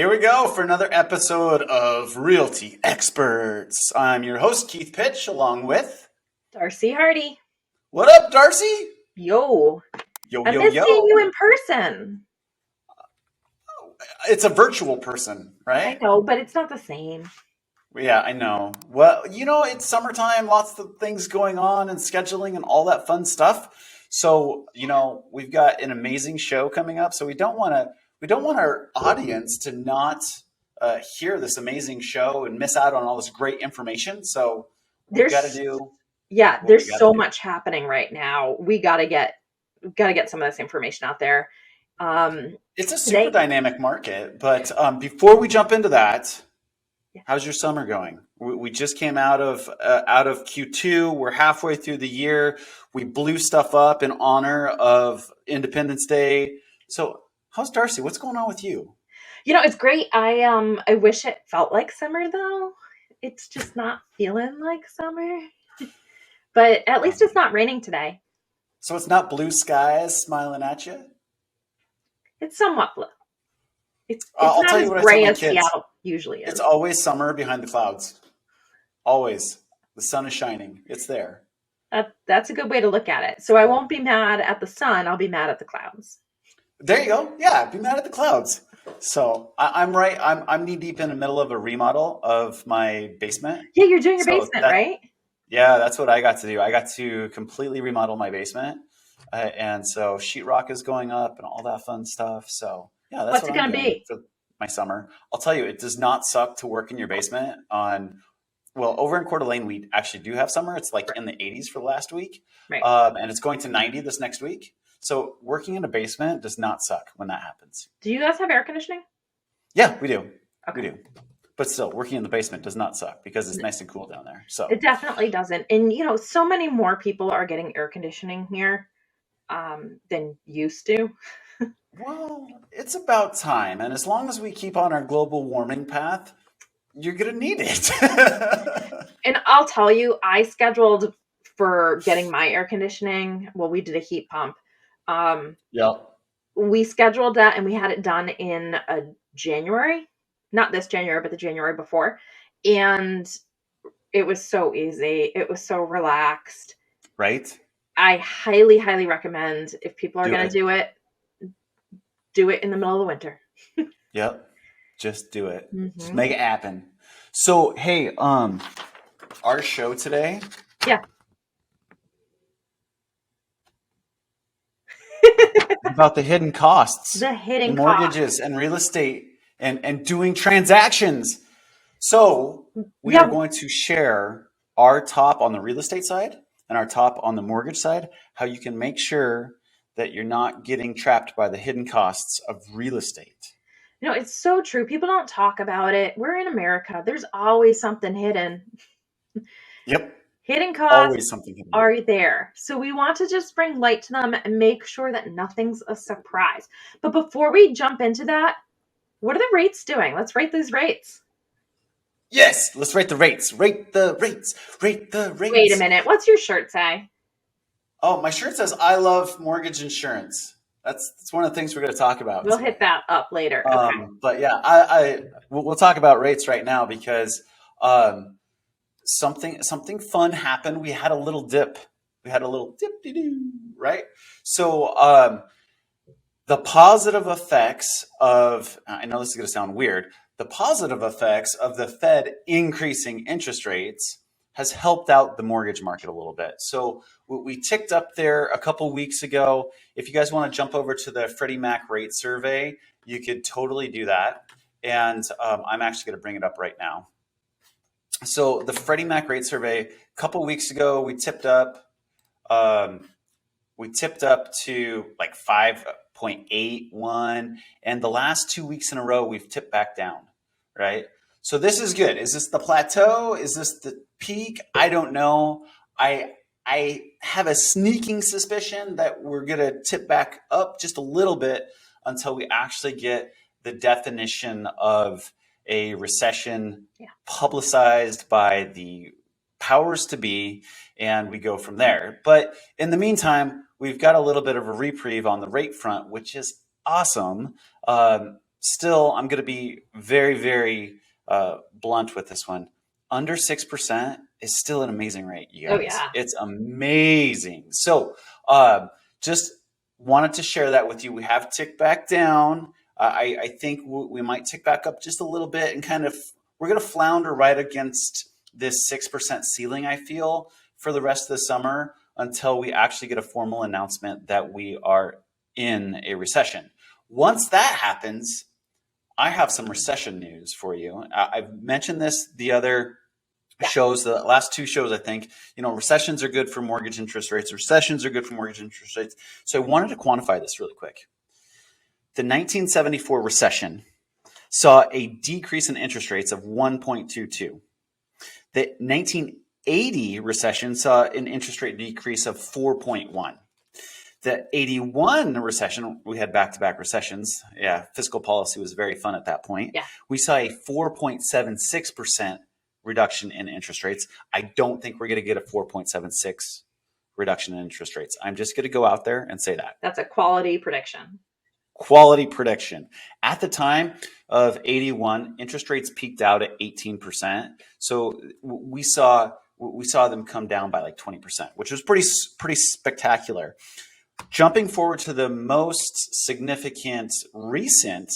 Here we go for another episode of Realty Experts. I'm your host, Keith Pitch, along with Darcy Hardy. What up, Darcy? Yo. Yo, I yo, miss seeing yo. you in person. It's a virtual person, I right? know, but it's not the same. Yeah, I know. Well, it's summertime, lots of things going on and scheduling and all that fun stuff. So, we've got an amazing show coming up. So we don't want our audience to not hear this amazing show and miss out on all this great information. So we've got to do what we There's got to so do. much happening right now. We gotta get some of this information out there. It's a super dynamic market, but before we jump into that, how's your summer going? We just came out of Q2. We're halfway through the year. We blew stuff up in honor of Independence Day. So, how's Darcy? What's going on with you? It's great. I wish it felt like summer though. It's just not feeling like summer. But at least it's not raining today. So it's not blue skies smiling at you? It's somewhat blue. It's I'll not tell as you what I tell gray my as kids. Seattle usually is. It's always summer behind the clouds. Always. The sun is shining. It's there. That's a good way to look at it. So I won't be mad at the sun. I'll be mad at the clouds. There you go. Yeah, be mad at the clouds. So I'm right. I'm knee deep in the middle of a remodel of my basement. Yeah, you're doing your basement, right? Yeah, that's what I got to do. I got to completely remodel my basement. And so sheetrock is going up and all that fun stuff. So yeah, that's What's it I'm going to doing be? for my summer. I'll tell you, it does not suck to work in your basement over in Coeur d'Alene, we actually do have summer. It's like in the 80s for the last week. Right. And it's going to 90 this next week. So working in a basement does not suck when that happens. Do you guys have air conditioning? Yeah, we do. Okay. We do. But still, working in the basement does not suck because it's nice and cool down there. So it definitely doesn't. And, so many more people are getting air conditioning here than used to. Well, it's about time. And as long as we keep on our global warming path, you're going to need it. And I'll tell you, I scheduled for getting my air conditioning. Well, we did a heat pump. Yeah. We scheduled that and we had it done in January. Not this January, but the January before. And it was so easy. It was so relaxed. Right? I highly, highly recommend if people are going to do it in the middle of the winter. Yep. Just do it. Mm-hmm. Just make it happen. So, hey, our show today. Yeah. About the hidden costs. The hidden mortgages and real estate and doing transactions. So we are going to share our top on the real estate side and our top on the mortgage side, how you can make sure that you're not getting trapped by the hidden costs of real estate. It's so true. People don't talk about it. We're in America. There's always something hidden. Yep. Hidden costs always something hidden. Are there. So we want to just bring light to them and make sure that nothing's a surprise. But before we jump into that, what are the rates doing? Let's rate these rates. Yes, let's rate the rates. Rate the rates. Rate the rates. Wait a minute. What's your shirt say? Oh, my shirt says, I love mortgage insurance. That's one of the things we're going to talk about. We'll hit that up later. Okay. But yeah, we'll talk about rates right now because something fun happened. We had a little dip. Right? So the positive effects of, I know this is going to sound weird, the positive effects of the Fed increasing interest rates has helped out the mortgage market a little bit. So we ticked up there a couple weeks ago. If you guys want to jump over to the Freddie Mac rate survey, you could totally do that. And I'm actually going to bring it up right now. So the Freddie Mac rate survey, a couple weeks ago, we tipped up to like 5.81. And the last 2 weeks in a row, we've tipped back down, right? So this is good. Is this the plateau? Is this the peak? I don't know. I have a sneaking suspicion that we're going to tip back up just a little bit until we actually get the definition of a recession publicized by the powers to be, and we go from there. But in the meantime, we've got a little bit of a reprieve on the rate front, which is awesome. still, I'm going to be very, very blunt with this one. Under 6% is still an amazing rate, you Oh guys. yeah. It's amazing. So just wanted to share that with you. We have ticked back down. I think we might tick back up just a little bit and kind of, we're going to flounder right against this 6% ceiling, I feel, for the rest of the summer until we actually get a formal announcement that we are in a recession. Once that happens, I have some recession news for you. I've mentioned this the other shows, the last two shows, I think. Recessions are good for mortgage interest rates. Recessions are good for mortgage interest rates. So I wanted to quantify this really quick. The 1974 recession saw a decrease in interest rates of 1.22. The 1980 recession saw an interest rate decrease of 4.1. The 81 recession, we had back-to-back recessions. Yeah, fiscal policy was very fun at that point. Yeah. We saw a 4.76% reduction in interest rates. I don't think we're going to get a 4.76 reduction in interest rates. I'm just going to go out there and say that. That's a quality prediction. Quality prediction. At the time of 81, interest rates peaked out at 18%. So we saw them come down by like 20%, which was pretty spectacular. Jumping forward to the most significant recent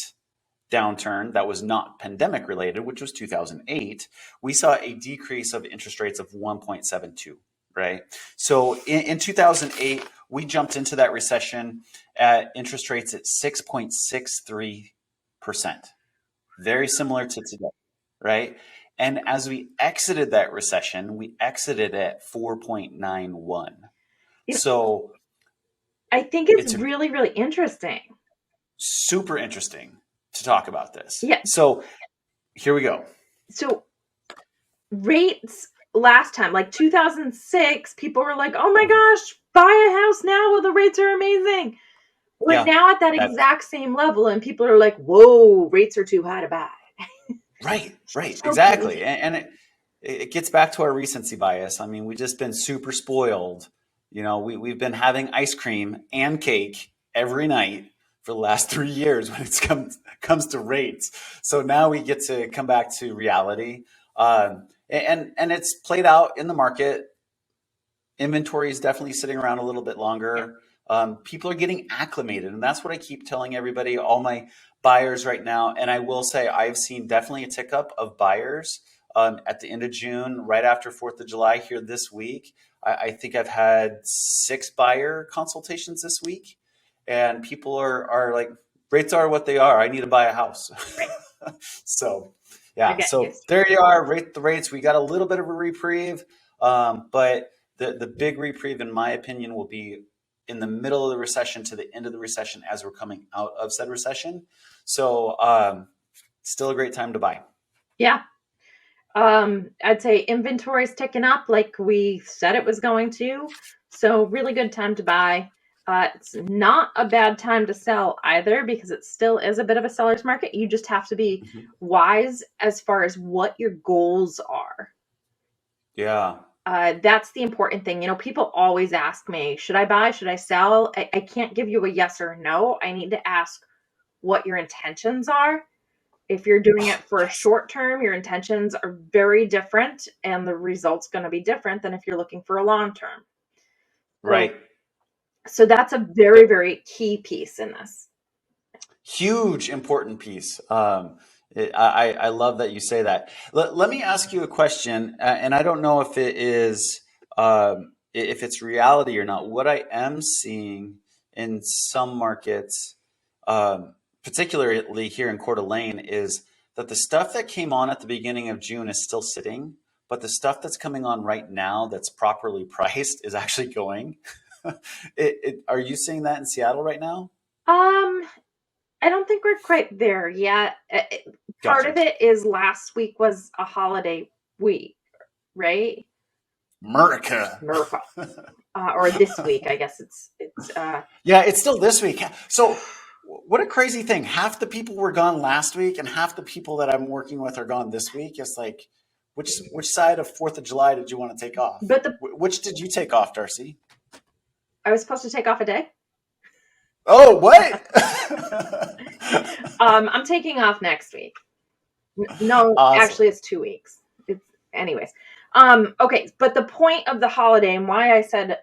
downturn that was not pandemic related, which was 2008, we saw a decrease of interest rates of 1.72, right? So in 2008, we jumped into that recession at interest rates at 6.63%, very similar to today, right? And as we exited that recession, we exited at 4.91. So I think it's really, really interesting. Super interesting to talk about this. Yeah. So here we go. So rates last time, like 2006, people were like, oh my gosh, buy a house now. Well, the rates are amazing. We're now at that exact same level and people are like, whoa, rates are too high to buy. Right, exactly. And it gets back to our recency bias. I mean, we've just been super spoiled. We've been having ice cream and cake every night for the last 3 years when it comes to rates. So now we get to come back to reality. And it's played out in the market. Inventory is definitely sitting around a little bit longer. People are getting acclimated. And that's what I keep telling everybody, all my buyers right now. And I will say I've seen definitely a tick up of buyers at the end of June, right after 4th of July here this week. I think I've had 6 buyer consultations this week. And people are like, rates are what they are. I need to buy a house. So, yeah. So there you are. Rate the rates. We got a little bit of a reprieve. But the big reprieve, in my opinion, will be in the middle of the recession to the end of the recession as we're coming out of said recession. So still a great time to buy. Yeah. I'd say inventory is ticking up like we said it was going to. So really good time to buy. It's not a bad time to sell either because it still is a bit of a seller's market. You just have to be wise as far as what your goals are. Yeah. That's the important thing. People always ask me, should I buy? Should I sell? I can't give you a yes or no. I need to ask what your intentions are. If you're doing it for a short term, your intentions are very different and the result's going to be different than if you're looking for a long term. Right. So that's a very, very key piece in this. Huge, important piece. I love that you say that. Let me ask you a question, and I don't know if it is if it's reality or not. What I am seeing in some markets, particularly here in Coeur d'Alene, is that the stuff that came on at the beginning of June is still sitting, but the stuff that's coming on right now that's properly priced is actually going. Are you seeing that in Seattle right now? I don't think we're quite there yet. Part of it is last week was a holiday week, right? America. Or this week, I guess it's yeah, it's still this week. So what a crazy thing. Half the people were gone last week and half the people that I'm working with are gone this week. It's like, which side of 4th of July did you want to take off? But which did you take off, Darcy? I was supposed to take off a day. Oh, what? I'm taking off next week. No, Awesome. actually, it's 2 weeks. It's anyways. Okay, but the point of the holiday and why I said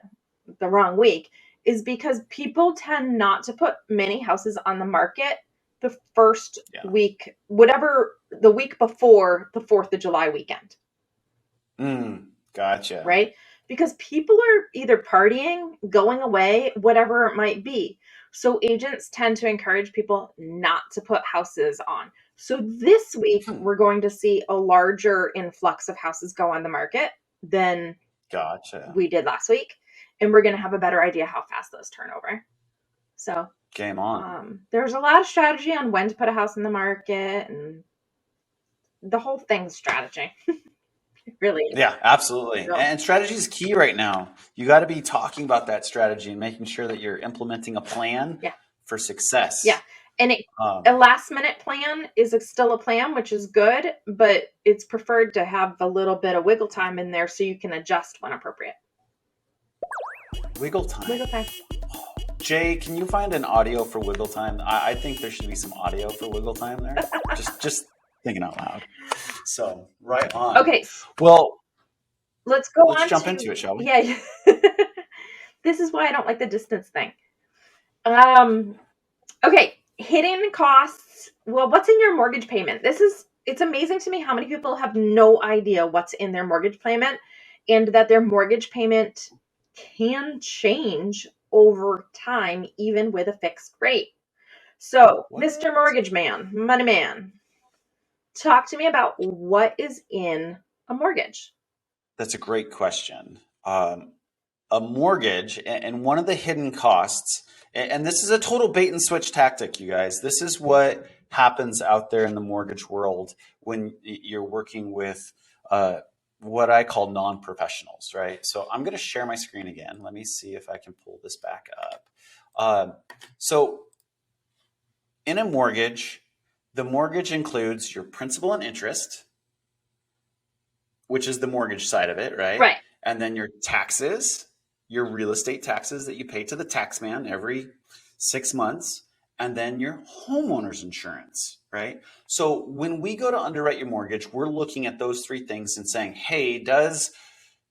the wrong week is because people tend not to put many houses on the market the first Yeah. week, whatever the week before the 4th of July weekend, Gotcha. right? Because people are either partying, going away, whatever it might be. So agents tend to encourage people not to put houses on. So this week, we're going to see a larger influx of houses go on the market than Gotcha. we did last week. And we're going to have a better idea how fast those turn over. So Game on. there's a lot of strategy on when to put a house in the market, and the whole thing's strategy. It really is. Yeah, absolutely. So, And strategy is key right now. You got to be talking about that strategy and making sure that you're implementing a plan yeah. for success. Yeah. And a last minute plan is still a plan, which is good, but it's preferred to have a little bit of wiggle time in there so you can adjust when appropriate. Wiggle time. Wiggle time. Jay, can you find an audio for wiggle time? I think there should be some audio for wiggle time there. just thinking out loud. So right on. Okay. Well, let's go let's on jump to, into it, shall we? Yeah. This is why I don't like the distance thing. Okay. Hidden costs. Well, what's in your mortgage payment? It's amazing to me how many people have no idea what's in their mortgage payment, and that their mortgage payment can change over time, even with a fixed rate. So, What? Mr. Mortgage Man, Money Man, talk to me about what is in a mortgage. That's a great question. A mortgage and one of the hidden costs, and this is a total bait and switch tactic, you guys. This is what happens out there in the mortgage world when you're working with what I call non-professionals, right? So I'm going to share my screen again. Let me see if I can pull this back up. So in a mortgage, the mortgage includes your principal and interest, which is the mortgage side of it, right? Right. And then your taxes, your real estate taxes that you pay to the tax man every 6 months, and then your homeowner's insurance, right? So when we go to underwrite your mortgage, we're looking at those three things and saying, hey, does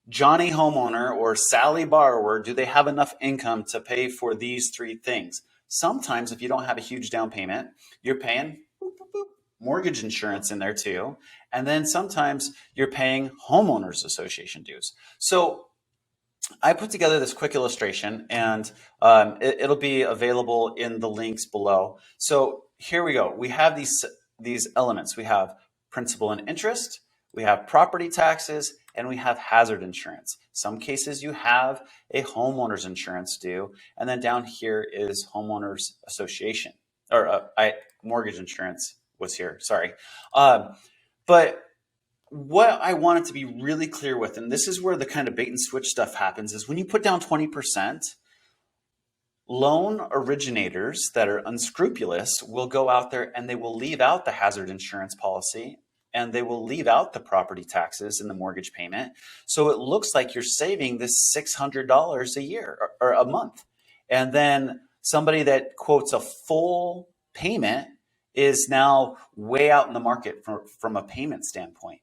Johnny homeowner or Sally borrower, do they have enough income to pay for these three things? Sometimes if you don't have a huge down payment, you're paying mortgage insurance in there too. And then sometimes you're paying homeowners association dues. So I put together this quick illustration, and it'll be available in the links below. So here we go. We have these elements. We have principal and interest, we have property taxes, and we have hazard insurance. Some cases you have a homeowner's insurance due, and then down here is homeowners association, or mortgage insurance was here. Sorry. But what I wanted to be really clear with, and this is where the kind of bait and switch stuff happens, is when you put down 20%, loan originators that are unscrupulous will go out there and they will leave out the hazard insurance policy, and they will leave out the property taxes in the mortgage payment. So it looks like you're saving this $600 a year or a month. And then somebody that quotes a full payment is now way out in the market from a payment standpoint.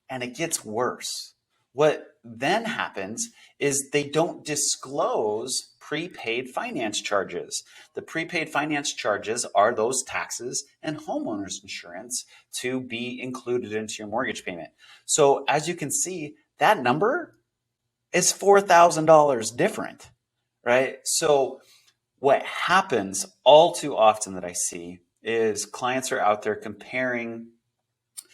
And it gets worse. What then happens is they don't disclose prepaid finance charges. The prepaid finance charges are those taxes and homeowners insurance to be included into your mortgage payment. So as you can see, that number is $4,000 different, right? So what happens all too often that I see is clients are out there comparing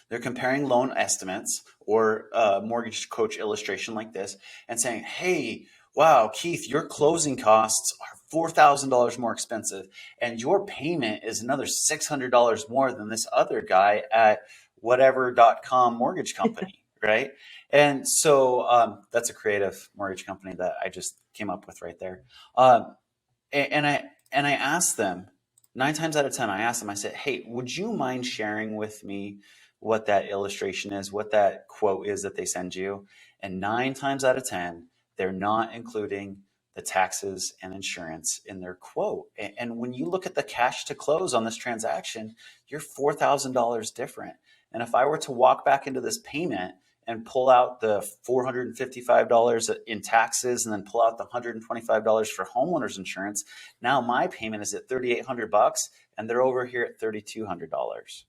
loan estimates or a mortgage coach illustration like this and saying, hey, wow, Keith, your closing costs are $4,000 more expensive, and your payment is another $600 more than this other guy at whatever.com mortgage company, right? And so that's a creative mortgage company that I just came up with right there. And I asked them, 9 times out of 10, I asked them, I said, hey, would you mind sharing with me what that illustration is, what that quote is that they send you? And 9 times out of 10, they're not including the taxes and insurance in their quote. And when you look at the cash to close on this transaction, you're $4,000 different. And if I were to walk back into this payment and pull out the $455 in taxes and then pull out the $125 for homeowners insurance, now my payment is at $3,800 and they're over here at $3,200.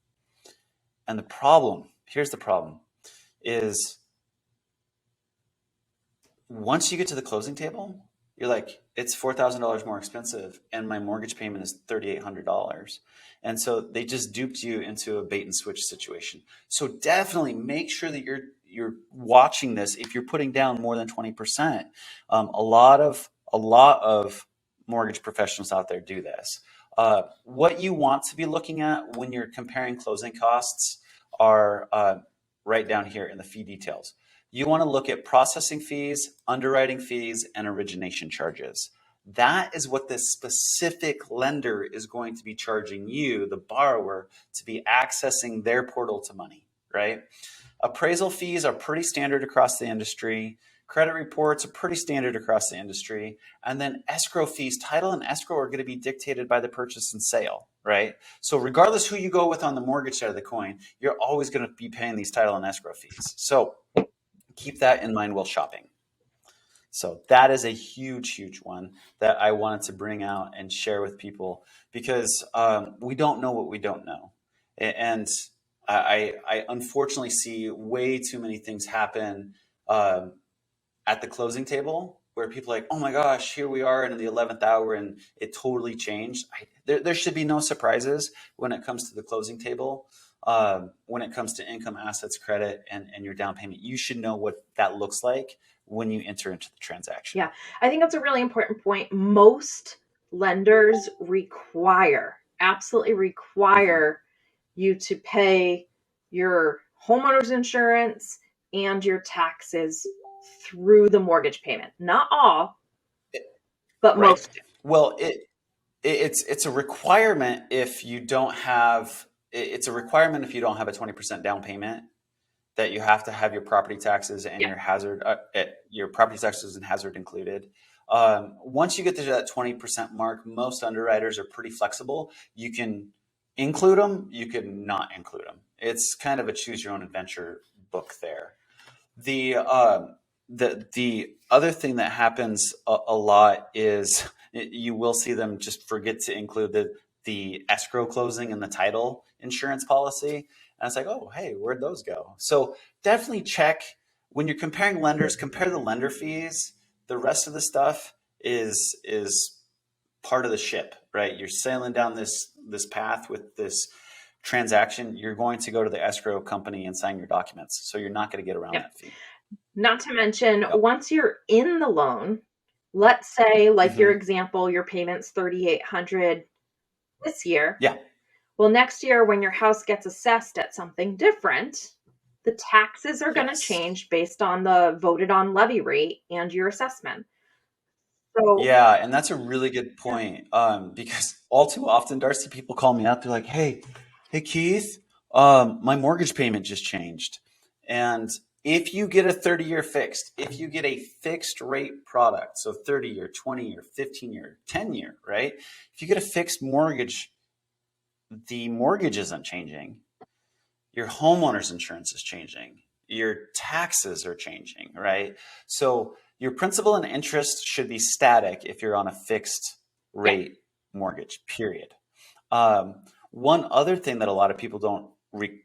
And the problem, here's the problem, is once you get to the closing table, you're like, it's $4,000 more expensive and my mortgage payment is $3,800. And so they just duped you into a bait and switch situation. So definitely make sure that you're watching this. If you're putting down more than 20%, a lot of mortgage professionals out there do this. What you want to be looking at when you're comparing closing costs are right down here in the fee details. You want to look at processing fees, underwriting fees, and origination charges. That is what this specific lender is going to be charging you, the borrower, to be accessing their portal to money, right? Appraisal fees are pretty standard across the industry. Credit reports are pretty standard across the industry. And then escrow fees, title and escrow are going to be dictated by the purchase and sale, right? So regardless who you go with on the mortgage side of the coin, you're always going to be paying these title and escrow fees. So keep that in mind while shopping. So that is a huge, huge one that I wanted to bring out and share with people because we don't know what we don't know. And I unfortunately see way too many things happen at the closing table where people are like, oh my gosh, here we are in the 11th hour and it totally changed. There should be no surprises when it comes to the closing table. When it comes to income, assets, credit, and your down payment. You should know what that looks like when you enter into the transaction. Yeah, I think that's a really important point. Most lenders absolutely require you to pay your homeowner's insurance and your taxes through the mortgage payment. Not all, but Right. most do. Well, it's a requirement if you don't have it's a requirement if you don't have a 20% down payment that you have to have your property taxes and your property taxes and hazard included. Once you get to that 20% mark, most underwriters are pretty flexible. You can include them, you can not include them. It's kind of a choose your own adventure book there. The other thing that happens a lot is you will see them just forget to include the escrow closing and the title insurance policy. And it's like, oh, hey, where'd those go? So definitely check when you're comparing lenders, compare the lender fees. The rest of the stuff is part of the ship, right? You're sailing down this path with this transaction. You're going to go to the escrow company and sign your documents. So you're not going to get around that fee. Not to mention, once you're in the loan, let's say, like your example, your payment's $3,800 this year. Yeah. Well, next year when your house gets assessed at something different, the taxes are going to change based on the voted on levy rate and your assessment. So yeah, and that's a really good point. Because all too often, Darcy, people call me up. They're like, "Hey, Keith, my mortgage payment just changed." And if you get a 30-year fixed, if you get a fixed rate product, so 30-year, 20-year, 15-year, 10-year, right? If you get a fixed mortgage, the mortgage isn't changing. Your homeowner's insurance is changing. Your taxes are changing, right? So your principal and interest should be static if you're on a fixed rate mortgage, period. One other thing that a lot of people don't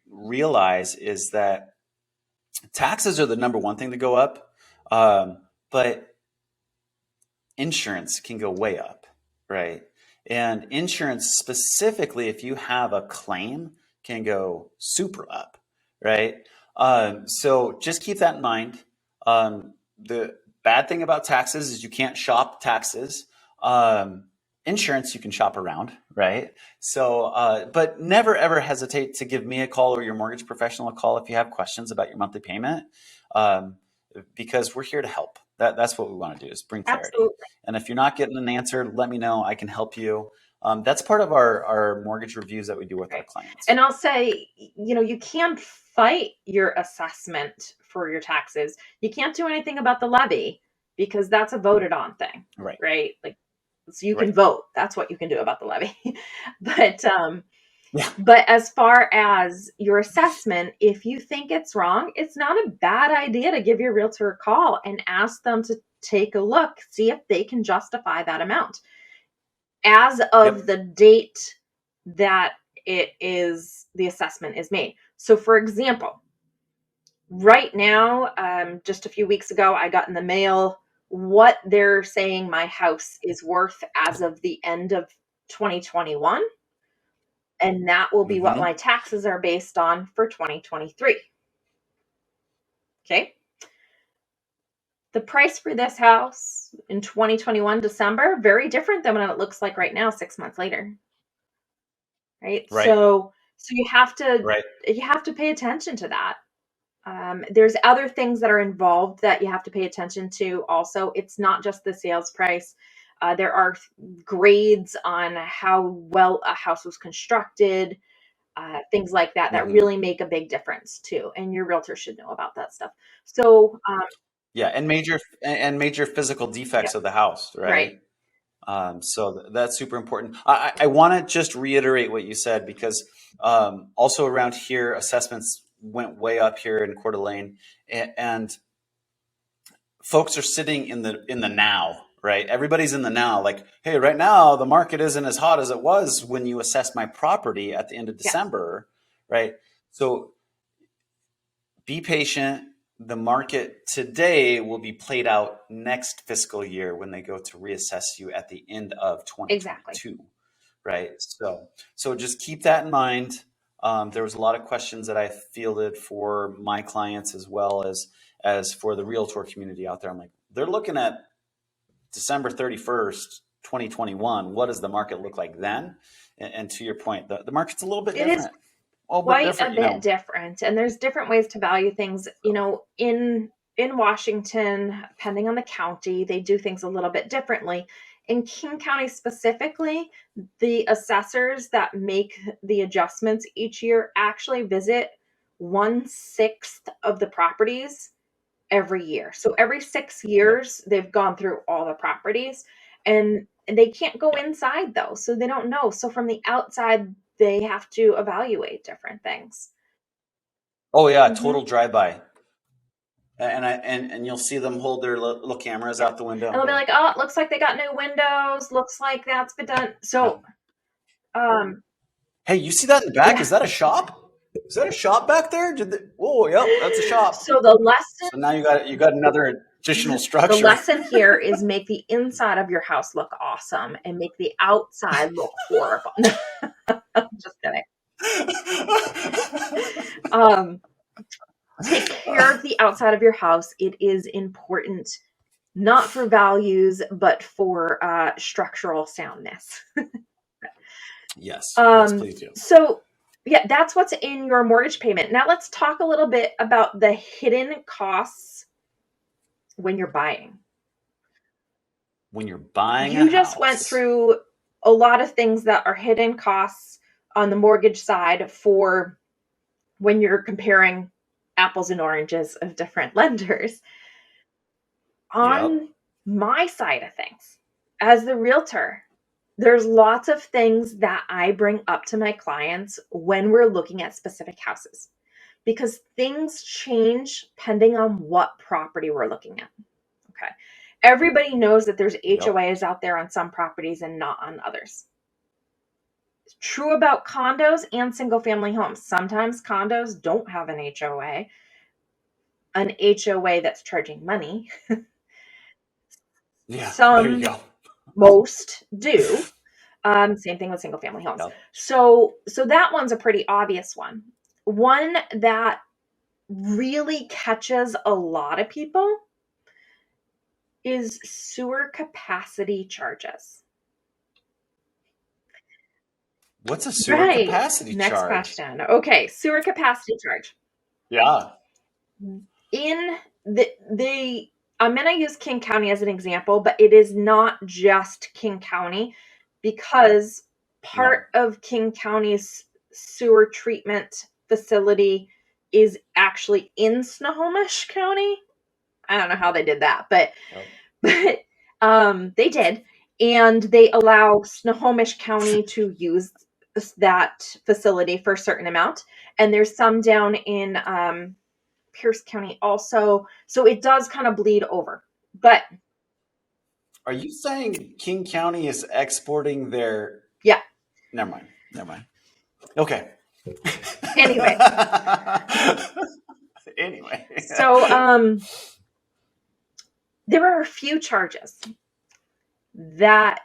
realize is that taxes are the number one thing to go up, but insurance can go way up, right? And insurance, specifically if you have a claim, can go super up, right? So just keep that in mind. The bad thing about taxes is you can't shop taxes. Insurance, you can shop around, right? So, but never ever hesitate to give me a call or your mortgage professional a call if you have questions about your monthly payment, because we're here to help. That's what we want to do, is bring clarity. Absolutely. And if you're not getting an answer, let me know. I can help you. That's part of our mortgage reviews that we do with our clients. And I'll say, you can fight your assessment for your taxes. You can't do anything about the levy, because that's a voted on thing, Right. right? Like, so you can Right. vote. That's what you can do about the levy. But Yeah. but as far as your assessment, if you think it's wrong, it's not a bad idea to give your realtor a call and ask them to take a look, see if they can justify that amount as of Yep. the date that the assessment is made. So for example, right now, just a few weeks ago, I got in the mail what they're saying my house is worth as of the end of 2021. And that will be what Mm-hmm. my taxes are based on for 2023. Okay. The price for this house in 2021 December, very different than what it looks like right now, 6 months later. Right. Right. So you have Right. to pay attention to that. There's other things that are involved that you have to pay attention to also. It's not just the sales price. There are grades on how well a house was constructed, things like that, that Mm-hmm. really make a big difference too. And your realtor should know about that stuff. So, Yeah, and major physical yeah, defects of the house, right. right? So that's super important. I want to just reiterate what you said because also around here, assessments went way up here in Coeur d'Alene, and folks are sitting in the now, right? Everybody's in the now. Like, hey, right now the market isn't as hot as it was when you assessed my property at the end of Yeah, December, right? So be patient. The market today will be played out next fiscal year when they go to reassess you at the end of exactly. 2022, right? So just keep that in mind. There was a lot of questions that I fielded for my clients as well as for the realtor community out there. I'm like, they're looking at December 31st, 2021. What does the market look like then? And to your point, the market's a little bit It is different. A little bit quite a different, bit different, and there's different ways to value things. So, In Washington, depending on the county, they do things a little bit differently. In King County specifically, the assessors that make the adjustments each year actually visit 1/6 of the properties every year. So every six yep. years, they've gone through all the properties, and they can't go Yep. inside though. So they don't know. So from the outside, they have to evaluate different things. Oh yeah, Hmm. total drive-by. And you'll see them hold their little cameras Yeah. out the window And and they'll be go, like, oh, it looks like they got new windows. Looks like that's been done. yeah. So, um, Hey, you see that in the back? yeah. Is that a shop? Is that a shop back there? Oh, yep, that's a shop. So the lesson So now you got another additional the structure. lesson here is make the inside of your house look awesome and make the outside look horrible. Just kidding. Um, take care of the outside of your house. It is important, not for values, but for structural soundness. Yes, please do. So yeah, that's what's in your mortgage payment. Now let's talk a little bit about the hidden costs when you're buying. When you're buying a You just went house, through a lot of things that are hidden costs on the mortgage side for when you're comparing apples and oranges of different lenders. yep. On my side of things, as the realtor, there's lots of things that I bring up to my clients when we're looking at specific houses because things change depending on what property we're looking at. Okay. Everybody knows that there's Yep. HOAs out there on some properties and not on others. It's true about condos and single family homes. Sometimes condos don't have an HOA that's charging money. Yeah, there you Some, go. most do. Same thing with single family homes. Yep. So that one's a pretty obvious one. One that really catches a lot of people is sewer capacity charges. What's a sewer Right. capacity Next charge? question. Okay, sewer capacity charge. Yeah. In the I'm going to use King County as an example, but it is not just King County because No. part of King County's sewer treatment facility is actually in Snohomish County. I don't know how they did that, but Yep. but they did, and they allow Snohomish County to use that facility for a certain amount, and there's some down in Pierce County also, so it does kind of bleed over. But Are you saying King County is exporting their? yeah, Never mind. Never mind. Okay. anyway, Anyway. so there are a few charges that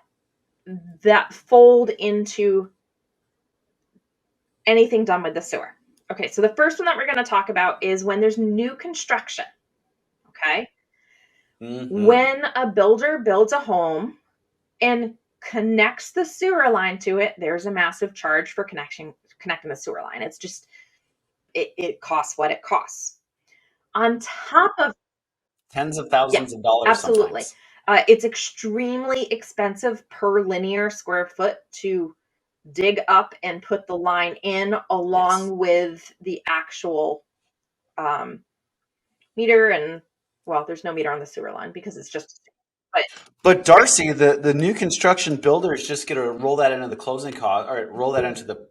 fold into anything done with the sewer. Okay, so the first one that we're going to talk about is when there's new construction. Okay. Mm-hmm. When a builder builds a home and connects the sewer line to it, there's a massive charge for connecting the sewer line. It's just, it costs what it costs. On top of, Tens of yeah, thousands of dollars absolutely. sometimes. It's extremely expensive per linear square foot to dig up and put the line in, along Yes. with the actual meter. And well, there's no meter on the sewer line because it's just, But Darcy, the new construction builder is just going to roll that into the closing cost, or roll that into the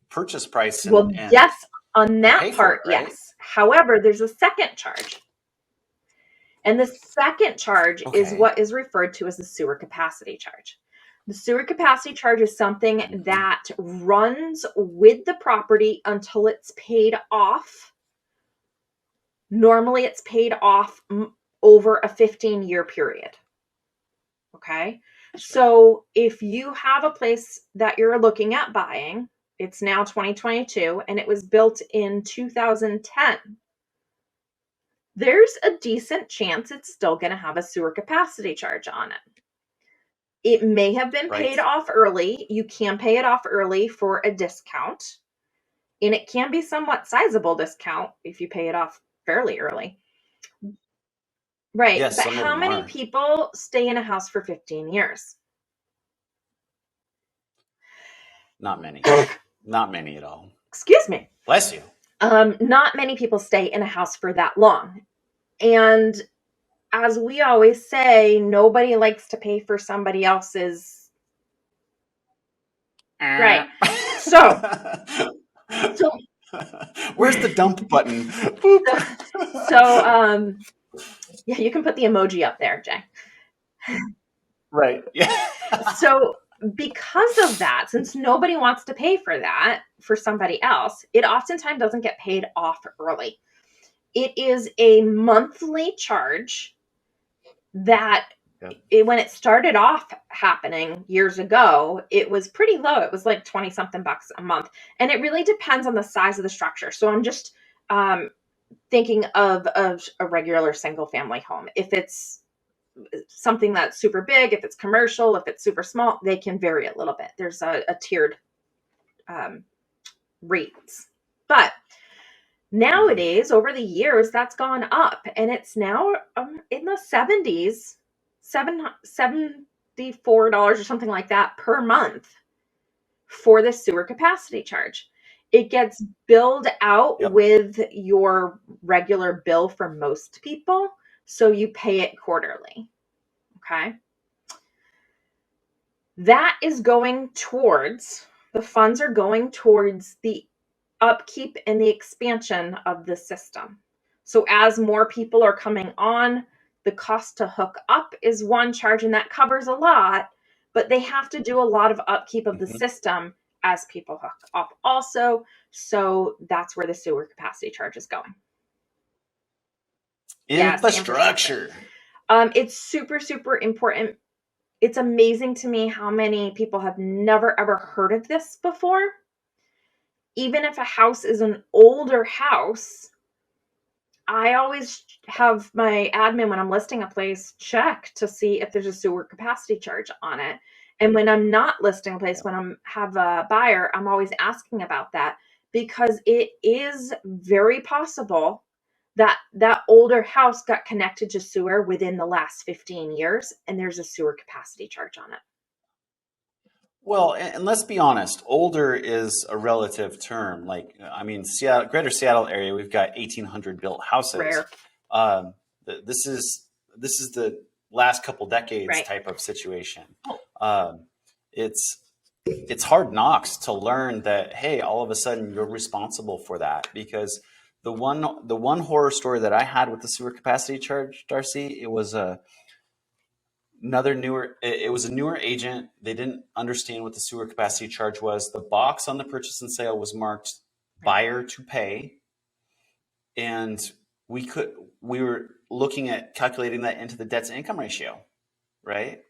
purchase price, well, and yes, on and that pay for part, it, right? yes. However, there's a second charge. And the second charge is Okay. what is referred to as the sewer capacity charge. The sewer capacity charge is something Mm-hmm. that runs with the property until it's paid off. Normally, it's paid off over a 15-year period. Okay. So if you have a place that you're looking at buying, it's now 2022 and it was built in 2010, there's a decent chance it's still going to have a sewer capacity charge on it. It may have been Right. paid off early. You can pay it off early for a discount, and it can be somewhat sizable discount if you pay it off fairly early. Right. Yes, But some of how them many are. people stay in a house for 15 years? Not many. Not many at all. Excuse me. Bless you. Not many people stay in a house for that long. And as we always say, nobody likes to pay for somebody else's. Right. So, Where's the dump button? Boop. Yeah, you can put the emoji up there, Jay. Right. Yeah. So, because of that, since nobody wants to pay for that for somebody else, it oftentimes doesn't get paid off early. It is a monthly charge that when it started off happening years ago, it was pretty low. It was like 20 something bucks a month. And it really depends on the size of the structure. So I'm just thinking of a regular single family home. If it's something that's super big, if it's commercial, if it's super small, they can vary a little bit. There's a tiered rates. But nowadays, over the years, that's gone up, and it's now in the 70s, $74 or something like that per month for the sewer capacity charge. It gets billed out Yep. with your regular bill for most people, so you pay it quarterly. Okay. That is going towards, the funds are going towards the upkeep and the expansion of the system. So as more people are coming on, the cost to hook up is one charge, and that covers a lot, but they have to do a lot of upkeep of the Mm-hmm. system as people hook up also. So that's where the sewer capacity charge is going. Yes, Infrastructure. It's super, super important. It's amazing to me how many people have never ever heard of this before. Even if a house is an older house, I always have my admin, when I'm listing a place, check to see if there's a sewer capacity charge on it. And when I'm not listing a place, when I have a buyer, I'm always asking about that, because it is very possible that that older house got connected to sewer within the last 15 years and there's a sewer capacity charge on it. Well, and let's be honest, older is a relative term. Like, I mean, Seattle, greater Seattle area, we've got 1,800 built houses. Rare. This is the last couple decades Right. type of situation. It's hard knocks to learn that, hey, all of a sudden you're responsible for that. Because the one horror story that I had with the sewer capacity charge, Darcy, it was a newer agent. They didn't understand what the sewer capacity charge was. The box on the purchase and sale was marked buyer to pay, and we were looking at calculating that into the debt to income ratio, right?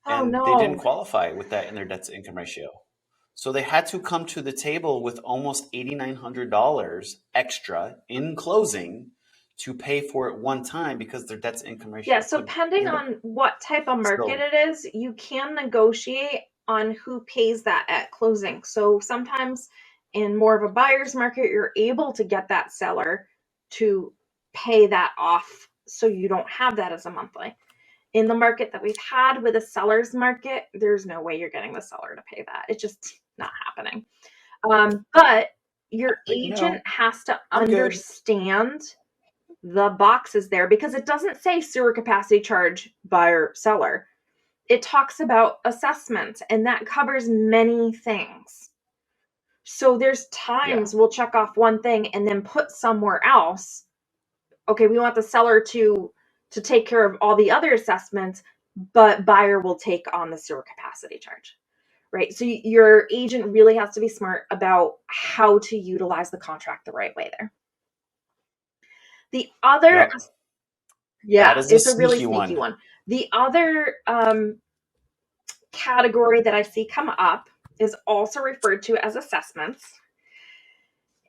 Oh And they didn't no. qualify with that in their debt to income ratio. So they had to come to the table with almost $8,900 extra in closing to pay for it one time because their debt to income ratio Yeah, so couldn't depending handle on what type of it. market So, it is, you can negotiate on who pays that at closing. So sometimes in more of a buyer's market, you're able to get that seller to pay that off so you don't have that as a monthly. In the market that we've had with a seller's market, there's no way you're getting the seller to pay that. It's just not happening. But your like, agent has to I'm good. understand the boxes there, because it doesn't say sewer capacity charge buyer seller. It talks about assessments, and that covers many things. So there's Yeah. times we'll check off one thing and then put somewhere else, okay, we want the seller to take care of all the other assessments, but buyer will take on the sewer capacity charge. Right? So your agent really has to be smart about how to utilize the contract the right way there. The other, Yep. That yeah, is a it's a really sneaky sneaky one. one. The other category that I see come up is also referred to as assessments.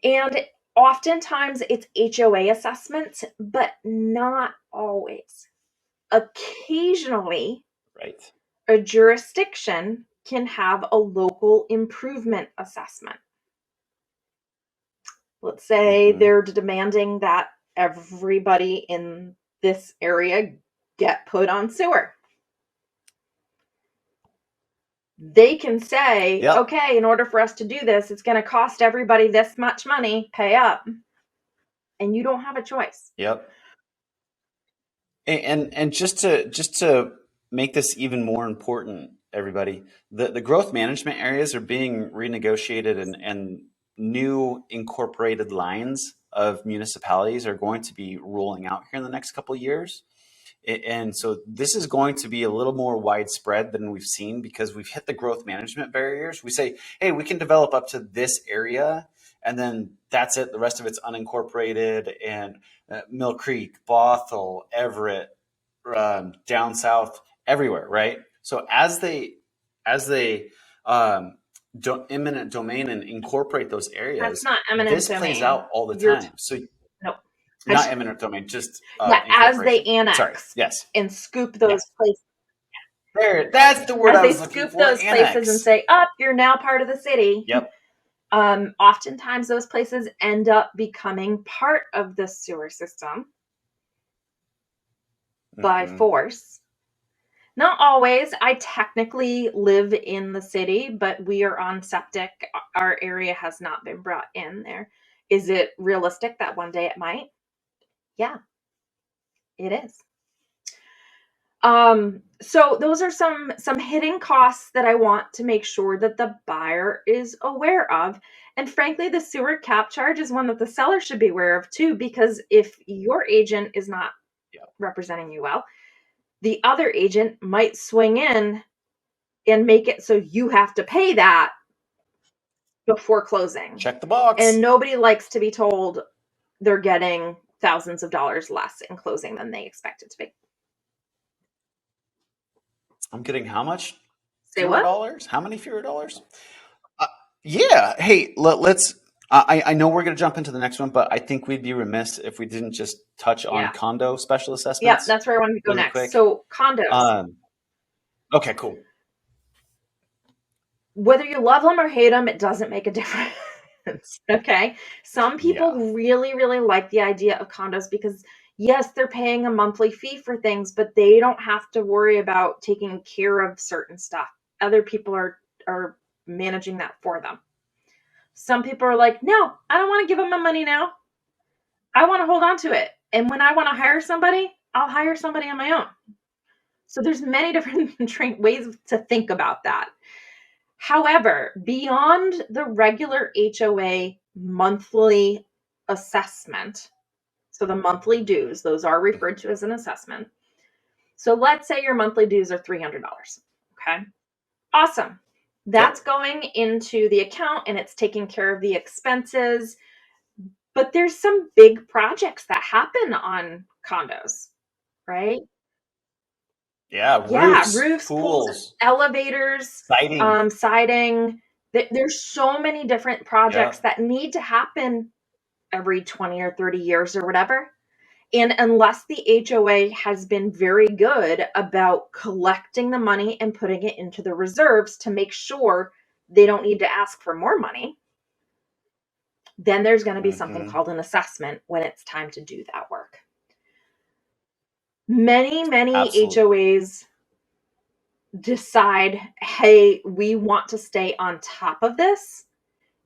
And oftentimes it's HOA assessments, but not always. Occasionally, Right. a jurisdiction can have a local improvement assessment. Let's say they're demanding that everybody in this area get put on sewer. They can say, Yep. okay, in order for us to do this, it's going to cost everybody this much money, pay up. And you don't have a choice. Yep. And just to make this even more important, everybody, the growth management areas are being renegotiated, and new incorporated lines of municipalities are going to be rolling out here in the next couple of years. And so this is going to be a little more widespread than we've seen, because we've hit the growth management barriers. We say, hey, we can develop up to this area, and then that's it. The rest of it's unincorporated, and Mill Creek, Bothell, Everett, down south, everywhere, right? So as they eminent domain and incorporate those That's areas, not eminent this plays domain. out all the You're time. So no. not eminent domain, just Yeah, as they incorporation. Sorry. annex Yes. and scoop Yeah. those places, That's the word as I they was looking scoop for. those places and Annex. say, up, you're now part of the city. Yep. Oftentimes those places end up becoming part of the sewer system by force. Not always. I technically live in the city, but we are on septic. Our area has not been brought in there. Is it realistic that one day it might? Yeah, it is. So those are some hidden costs that I want to make sure that the buyer is aware of. And frankly, the sewer cap charge is one that the seller should be aware of too, because if your agent is not representing you well, the other agent might swing in and make it so you have to pay that before closing. Check the box. And nobody likes to be told they're getting thousands of dollars less in closing than they expected to be. I'm getting how much? Say Fewer what? dollars? How many fewer dollars? Yeah. Hey, let's. I know we're going to jump into the next one, but I think we'd be remiss if we didn't just touch on condo special assessments. Yeah, that's where I wanted to go really next. quick. So condos. Okay, cool. Whether you love them or hate them, it doesn't make a difference. Okay. Some people really, really like the idea of condos because, yes, they're paying a monthly fee for things, but they don't have to worry about taking care of certain stuff. Other people are managing that for them. Some people are like, no, I don't want to give them my money now. I want to hold on to it. And when I want to hire somebody, I'll hire somebody on my own. So there's many different ways to think about that. However, beyond the regular HOA monthly assessment, so the monthly dues, those are referred to as an assessment. So let's say your monthly dues are $300. Okay. Awesome. That's going into the account and it's taking care of the expenses. But there's some big projects that happen on condos, right? Yeah, Yeah, roofs, roofs, pools, pools, elevators, siding. siding. There's so many different projects Yeah. that need to happen every 20 or 30 years or whatever. And unless the HOA has been very good about collecting the money and putting it into the reserves to make sure they don't need to ask for more money, then there's going to be something Mm-hmm. called an assessment when it's time to do that work. Many Absolutely. HOAs decide, hey, we want to stay on top of this.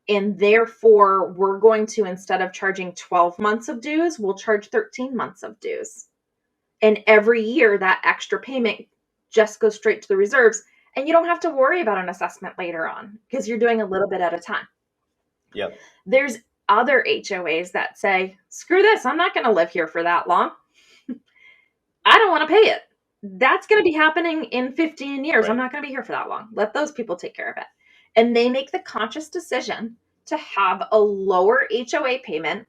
And therefore, we're going to, instead of charging 12 months of dues, we'll charge 13 months of dues. And every year, that extra payment just goes straight to the reserves. And you don't have to worry about an assessment later on because you're doing a little bit at a time. Yep. There's other HOAs that say, screw this, I'm not going to live here for that long. I don't want to pay it. That's going to be happening in 15 years. I'm Right. not going to be here for that long. Let those people take care of it. And they make the conscious decision to have a lower HOA payment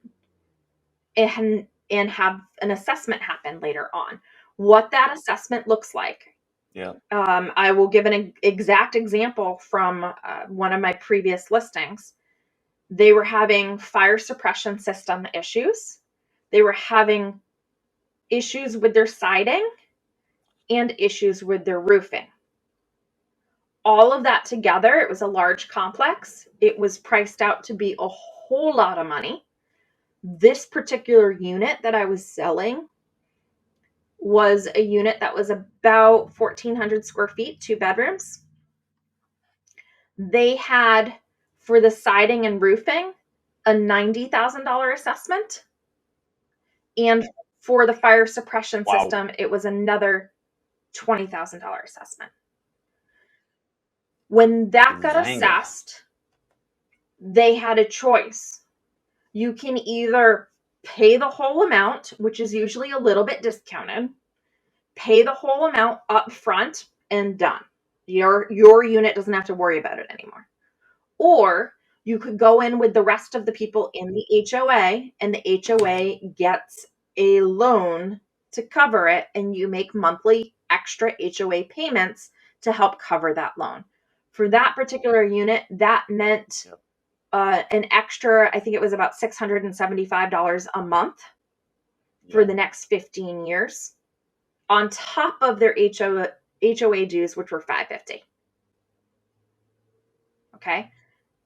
and have an assessment happen later on. What that assessment looks like. Yeah. I will give an exact example from one of my previous listings. They were having fire suppression system issues. They were having issues with their siding and issues with their roofing. All of that together, it was a large complex. It was priced out to be a whole lot of money. This particular unit that I was selling was a unit that was about 1,400 square feet, 2 bedrooms. They had, for the siding and roofing, a $90,000 assessment. And for the fire suppression Wow. system, it was another $20,000 assessment. When that got Django. assessed, they had a choice. You can either pay the whole amount, which is usually a little bit discounted, pay the whole amount up front and done. Your unit doesn't have to worry about it anymore. Or you could go in with the rest of the people in the HOA and the HOA gets a loan to cover it and you make monthly extra HOA payments to help cover that loan. For that particular unit, that meant Yep. an extra, I think it was about $675 a month for Yeah. the next 15 years on top of their HOA dues, which were $550. Okay.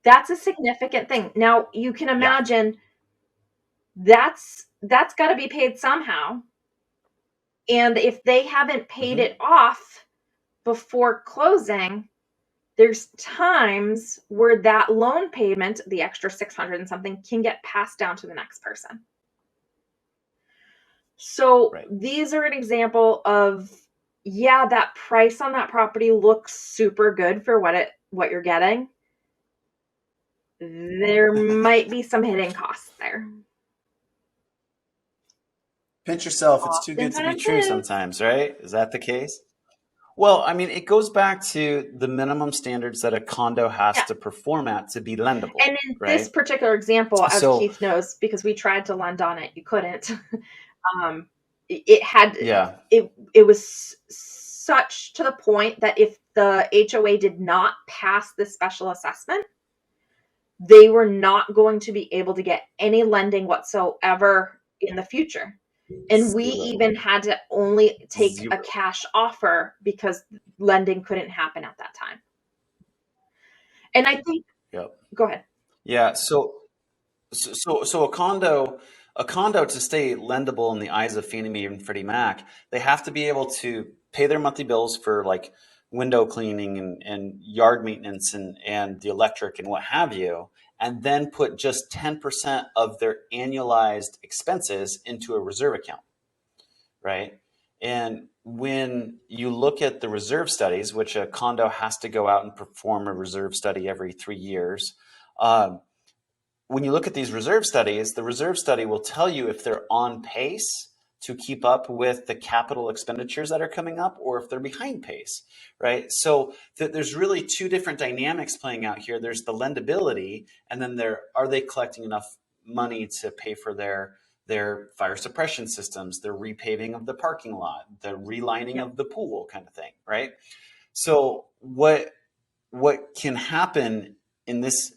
That's a significant thing. Now you can Yeah. imagine that's got to be paid somehow. And if they haven't paid Mm-hmm. it off before closing, there's times where that loan payment, the extra 600 and something, can get passed down to the next person. So Right. these are an example of, yeah, that price on that property looks super good for what you're getting. There might be some hidden costs there. Pinch yourself. It's too good to be Oftentimes true is. sometimes, right? Is that the case? Well, I mean, it goes back to the minimum standards that a condo has Yeah. to perform at to be lendable, And in this right? particular example, as So, Keith knows, because we tried to lend on it, you couldn't. It had yeah. it was such to the point that if the HOA did not pass this special assessment, they were not going to be able to get any lending whatsoever in the future. And we Zero. even had to only take a Zero. cash offer because lending couldn't happen at that time. And I think, Yep. go ahead. Yeah. So a condo to stay lendable in the eyes of Fannie Mae and Freddie Mac, they have to be able to pay their monthly bills for like window cleaning and yard maintenance and the electric and what have you, and then put just 10% of their annualized expenses into a reserve account, right? And when you look at the reserve studies, which a condo has to go out and perform a reserve study every 3 years, when you look at these reserve studies, the reserve study will tell you if they're on pace to keep up with the capital expenditures that are coming up or if they're behind pace, right? So there's really two different dynamics playing out here. There's the lendability, and then are they collecting enough money to pay for their fire suppression systems, their repaving of the parking lot, the relining of the pool kind of thing, right? So what can happen in this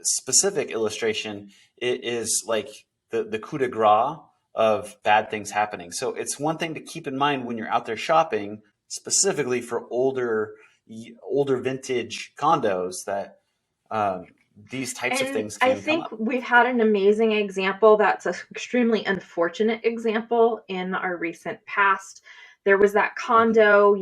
specific illustration is like the coup de grace of bad things happening. So it's one thing to keep in mind when you're out there shopping, specifically for older vintage condos, that these types of things can I come think up. we've had an amazing example that's an extremely unfortunate example in our recent past. There was that condo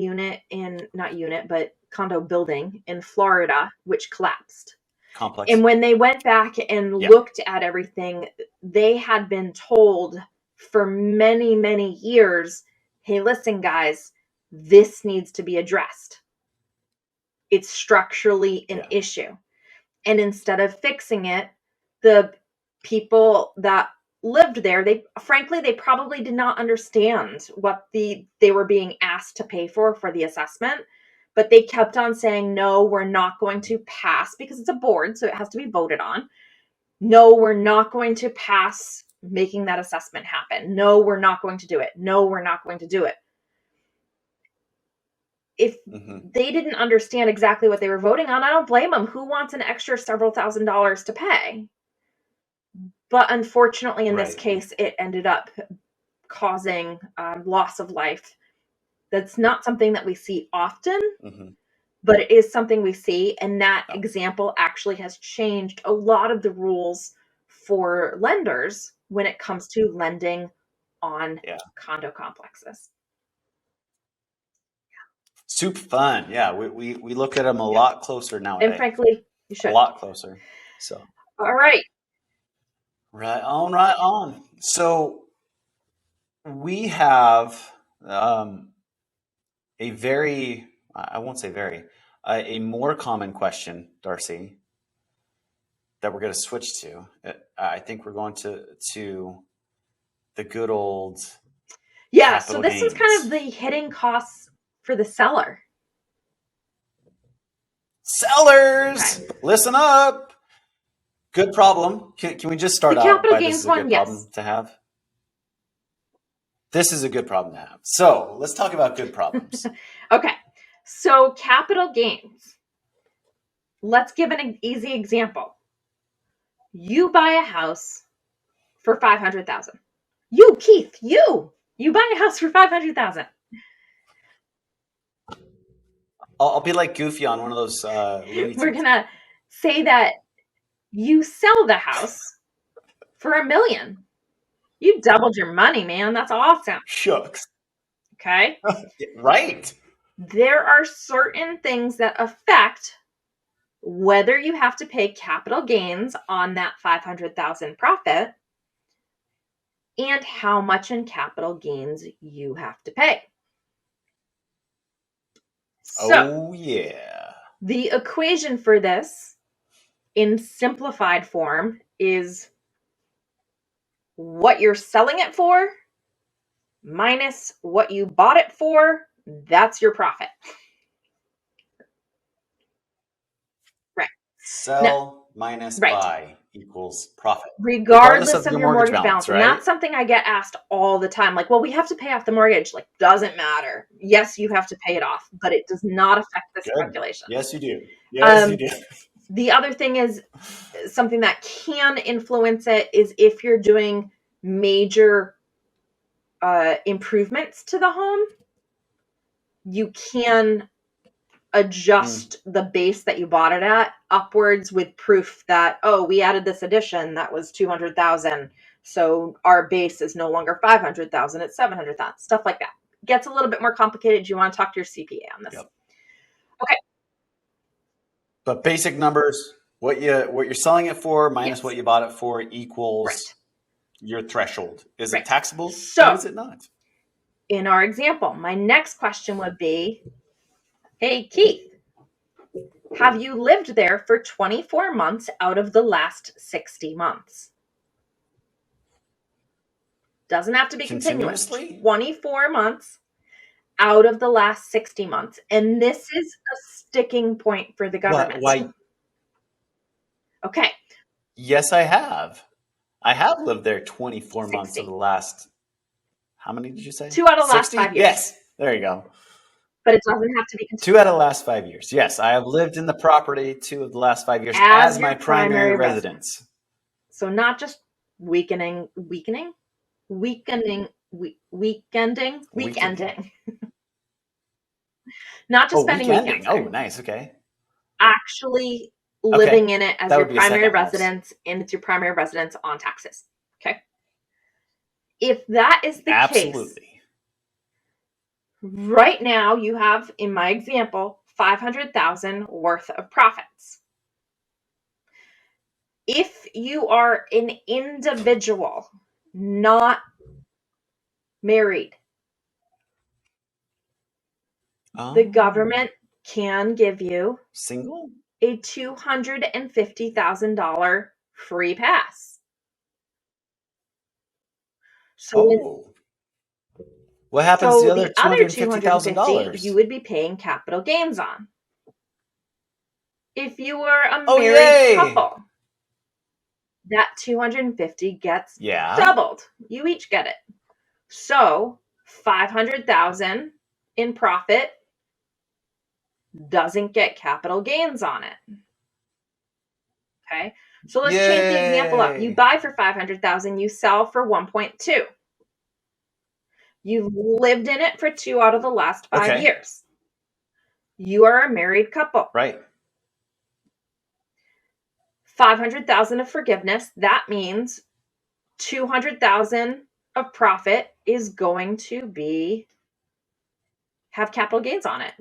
condo building in Florida, which collapsed. Complex. And when they went back and looked at everything, they had been told for many, many years, hey, listen, guys, this needs to be addressed. It's structurally an issue. And instead of fixing it, the people that lived there, they probably did not understand what they were being asked to pay for the assessment. But they kept on saying, no, we're not going to pass, because it's a board, so it has to be voted on. No, we're not going to pass making that assessment happen. No, we're not going to do it. No, we're not going to do it. If they didn't understand exactly what they were voting on, I don't blame them. Who wants an extra several $1,000s to pay? But unfortunately, in this case, it ended up causing loss of life. That's not something that we see often, but it is something we see. And that example actually has changed a lot of the rules for lenders when it comes to lending on condo complexes. Super fun. Yeah, we look at them a lot closer nowadays. And frankly, you should. A lot closer. So. All right. Right on, right on. So we have a more common question, Darcy, that we're going to switch to. I think we're going to the good old so this is kind of the hidden costs for the seller. Sellers, listen up. Good problem. Can we just start out by this is a good problem to have? This is a good problem to have. So let's talk about good problems. Okay. So capital gains. Let's give an easy example. You buy a house for $500,000. You, Keith, you buy a house for $500,000. I'll be like Goofy on one of those. We're gonna say that you sell the house for $1 million. You doubled your money, man. That's awesome. Shucks. Okay. Right. There are certain things that affect whether you have to pay capital gains on that $500,000 profit and how much in capital gains you have to pay. So, the equation for this in simplified form is what you're selling it for minus what you bought it for. That's your profit. Right. Sell minus buy equals profit. Regardless of your mortgage balance. Right? And that's something I get asked all the time. Like, well, we have to pay off the mortgage. Like, doesn't matter. Yes, you have to pay it off, but it does not affect this calculation. Yes, you do. Yes, you do. The other thing is something that can influence it is if you're doing major improvements to the home, you can adjust the base that you bought it at upwards with proof that, oh, we added this addition that was $200,000. So our base is no longer $500,000, it's $700,000, stuff like that. Gets a little bit more complicated. You want to talk to your CPA on this. Okay. But basic numbers, what you're selling it for minus what you bought it for equals your threshold. Is it taxable? So, or is it not? in our example, my next question would be, hey, Keith, have you lived there for 24 months out of the last 60 months? Doesn't have to be continuous. Continuously? 24 months out of the last 60 months. And this is a sticking point for the government. Why? Okay. Yes, I have. I have lived there 24 months of 60. the last, how many did you say? 2 out of the last 60? 5 years. Yes, there you go. But it doesn't have to be 2 continuous. out of the last 5 years. Yes, I have lived in the property 2 of the last 5 years As as your my primary primary residence. So not just weekending. Not just Oh, spending weekending. weekends there. Oh, nice. Okay. Actually Okay. living in it as That your would be a primary second house. residence, and it's your primary residence on taxes. Okay. If that is the case, Absolutely. right now you have, in my example, $500,000 worth of profits. If you are an individual, not married, the government can give you Single? a $250,000 free pass. So what happens to the other other $250,000? you would be paying capital gains on. If you were a Oh, married yay! couple, that 250 gets Yeah. doubled. You each get it. So 500,000 in profit doesn't get capital gains on it. Okay. So let's change the example up. You buy for 500,000, you sell for 1.2. You've lived in it for 2 out of the last 5 years. You are a married couple. Right. 500,000 of forgiveness. That means 200,000 of profit is going to have capital gains on it.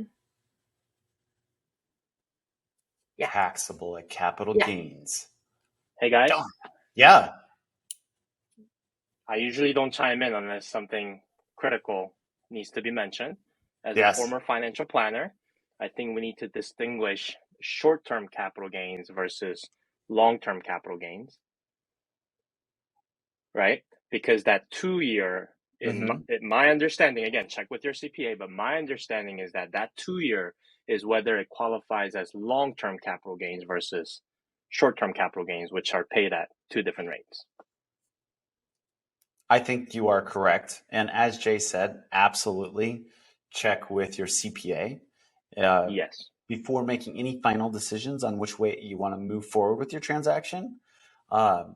Yeah. Taxable at capital gains. Hey guys. Yeah. I usually don't chime in unless something critical needs to be mentioned. As a former financial planner, I think we need to distinguish short-term capital gains versus long-term capital gains, right? Because that 2-year, in my understanding, again, check with your CPA, but my understanding is that 2-year is whether it qualifies as long-term capital gains versus short-term capital gains, which are paid at 2 different rates. I think you are correct. And as Jay said, absolutely check with your CPA. Yes. Before making any final decisions on which way you want to move forward with your transaction.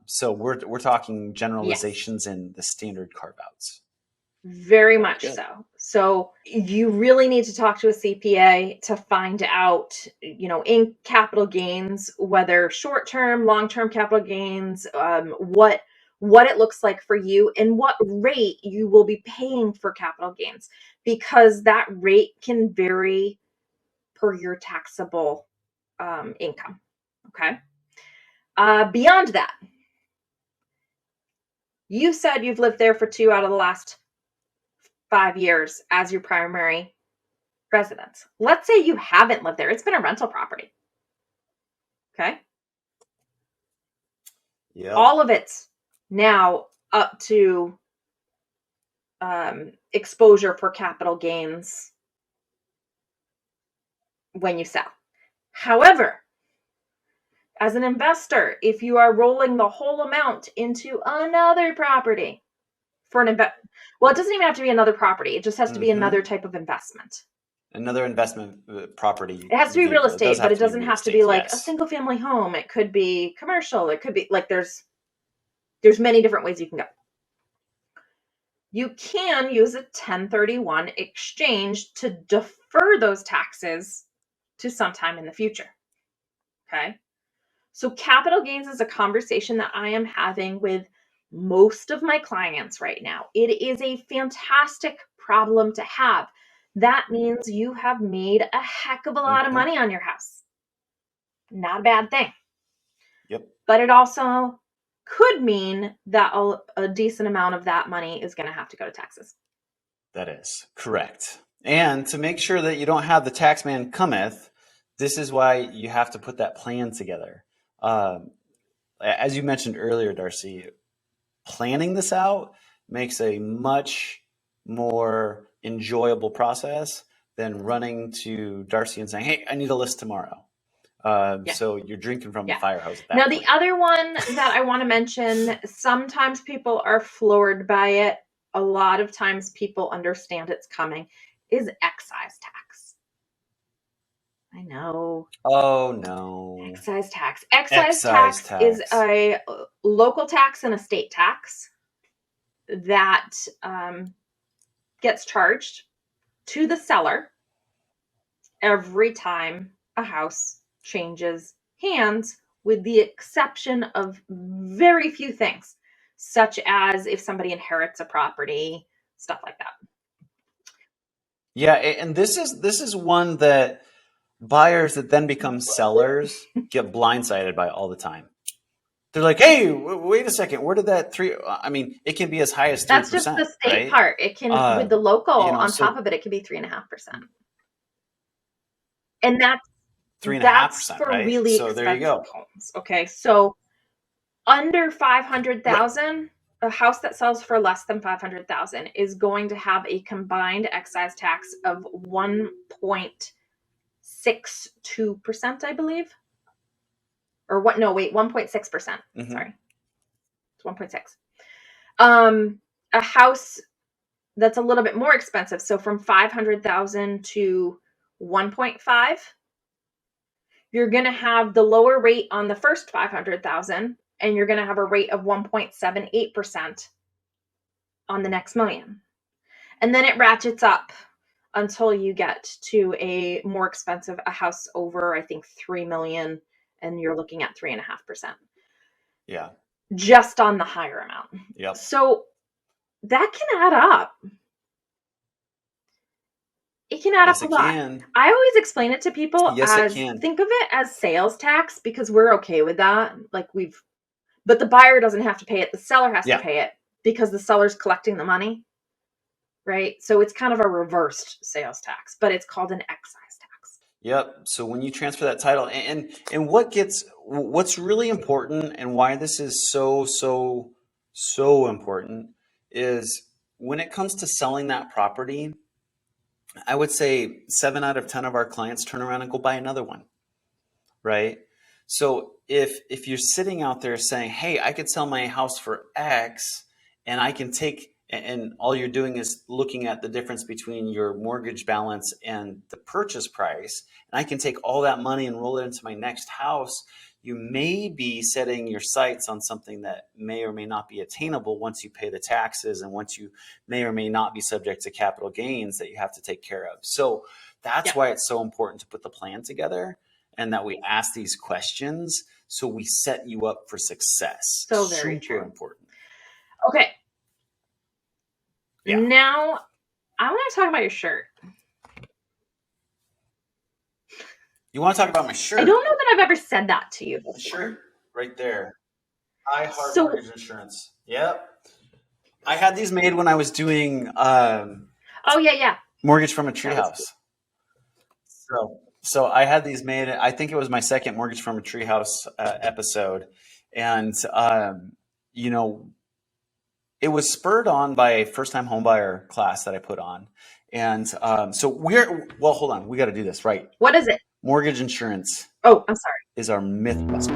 So we're talking generalizations and the standard carve-outs. Very much so. So you really need to talk to a CPA to find out, in capital gains, whether short-term, long-term capital gains, what it looks like for you and what rate you will be paying for capital gains, because that rate can vary per your taxable income. Okay. Beyond that, you said you've lived there for 2 out of the last 5 years as your primary residence. Let's say you haven't lived there. It's been a rental property. Okay. Yeah. All of it's now up to exposure for capital gains when you sell. However, as an investor, if you are rolling the whole amount into another property for it doesn't even have to be another property. It just has to be another type of investment. Another investment property. It has to be real estate, but it doesn't have to be like a single family home. It could be commercial. It could be like there's many different ways you can go. You can use a 1031 exchange to defer those taxes to sometime in the future. Okay. So capital gains is a conversation that I am having with most of my clients right now. It is a fantastic problem to have. That means you have made a heck of a lot of money on your house. Not a bad thing. Yep. But it also could mean that a decent amount of that money is going to have to go to taxes. That is correct. And to make sure that you don't have the tax man cometh, this is why you have to put that plan together. As you mentioned earlier, Darcy, planning this out makes a much more enjoyable process than running to Darcy and saying, "Hey, I need a list tomorrow." So you're drinking from the fire hose at that point. Now, the other one that I want to mention, sometimes people are floored by it. A lot of times people understand it's coming, is excise tax. I know. Oh, no. Excise tax. Excise tax is a local tax and a state tax that gets charged to the seller every time a house changes hands, with the exception of very few things, such as if somebody inherits a property, stuff like that. Yeah, and this is one that buyers that then become sellers get blindsided by all the time. They're like, "Hey, wait a second, where did that three?" I mean, it can be as high as 3%. That's just the state part. It can, with the local on top of it, it can be 3.5%. And that's 3.5%, for right? really so expensive there you go. homes. Okay, so under 500,000, a house that sells for less than 500,000 is going to have a combined excise tax of 1.62%, I believe. Or what? No, wait, 1.6%. Mm-hmm. Sorry, it's 1.6. A house that's a little bit more expensive, so from 500,000 to 1.5, you're going to have the lower rate on the first 500,000, and you're going to have a rate of 1.78% on the next million. And then it ratchets up until you get to a more expensive, a house over, I think, 3 million, and you're looking at 3.5%. Yeah. Just on the higher amount. Yep. So that can add up. It can add up a lot. I always explain it to people as, think of it as sales tax, because we're okay with that. But the buyer doesn't have to pay it. The seller has to pay it because the seller's collecting the money, right? So it's kind of a reversed sales tax, but it's called an excise tax. Yep. So when you transfer that title, and what's really important, and why this is so important, is when it comes to selling that property, I would say 7 out of 10 of our clients turn around and go buy another one, right? So if you're sitting out there saying, "Hey, I could sell my house for X, and I can take," and all you're doing is looking at the difference between your mortgage balance and the purchase price, and I can take all that money and roll it into my next house, you may be setting your sights on something that may or may not be attainable once you pay the taxes, and once you may or may not be subject to capital gains that you have to take care of. So that's why it's so important to put the plan together, and that we ask these questions so we set you up for success. So very super important. Okay. Yeah. Now I want to talk about your shirt. You want to talk about my shirt? I don't know that I've ever said that to you. The shirt right there. I Heart Mortgage Insurance. Yep. I had these made when I was doing Mortgage from a Treehouse. So I had these made. I think it was my second Mortgage from a Treehouse episode, and it was spurred on by a first-time homebuyer class that I put on, and so hold on, we got to do this right. What is it? Mortgage insurance. Oh, I'm sorry. Is our Mythbuster.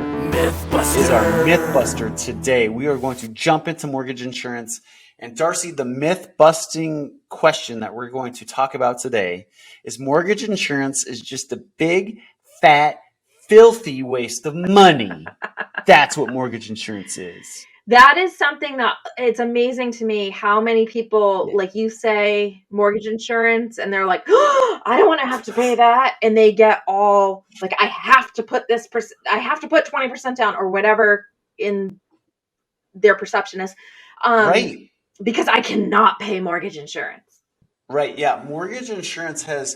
Is our Mythbuster today. We are going to jump into mortgage insurance. And Darcy, the myth-busting question that we're going to talk about today is: mortgage insurance is just a big, fat, filthy waste of money. That's what mortgage insurance is. That is something that it's amazing to me how many people, like you say, mortgage insurance, and they're like, "Oh, I don't want to have to pay that," and they get all like, "I have to put I have to put 20% down," or whatever in their perception is, right? Because I cannot pay mortgage insurance. Right. Yeah, mortgage insurance has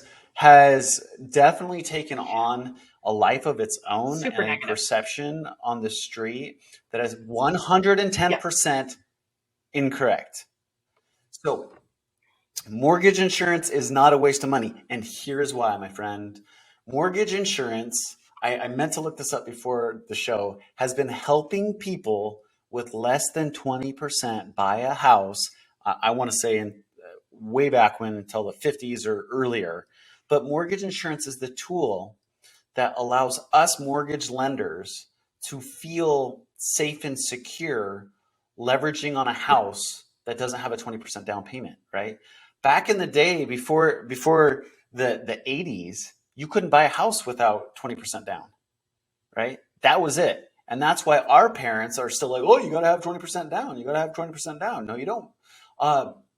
definitely taken on a life of its own, super and negative. A perception on the street that is 110% incorrect. So Mortgage insurance is not a waste of money. And here's why, my friend. Mortgage insurance, I meant to look this up before the show, has been helping people with less than 20% buy a house. I want to say in way back when, until the 50s or earlier. But mortgage insurance is the tool that allows us mortgage lenders to feel safe and secure leveraging on a house that doesn't have a 20% down payment, right? Back in the day, before the 80s, you couldn't buy a house without 20% down, right? That was it. And that's why our parents are still like, oh, you got to have 20% down. You got to have 20% down. No, you don't.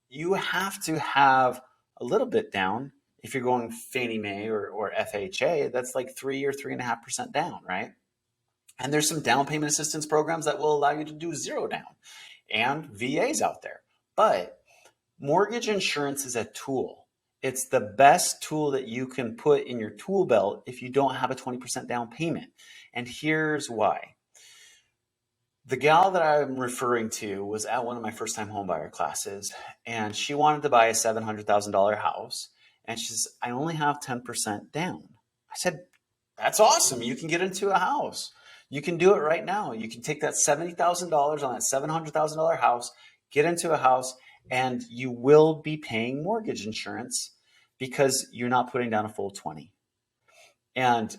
You have to have a little bit down. If you're going Fannie Mae or FHA, that's like 3 or 3.5% down, right? And there's some down payment assistance programs that will allow you to do zero down, and VAs out there. But mortgage insurance is a tool. It's the best tool that you can put in your tool belt if you don't have a 20% down payment. And here's why. The gal that I'm referring to was at one of my first time homebuyer classes, and she wanted to buy a $700,000 house. And she says, I only have 10% down. I said, that's awesome. You can get into a house. You can do it right now. You can take that $70,000 on that $700,000 house, get into a house, and you will be paying mortgage insurance because you're not putting down a full 20. And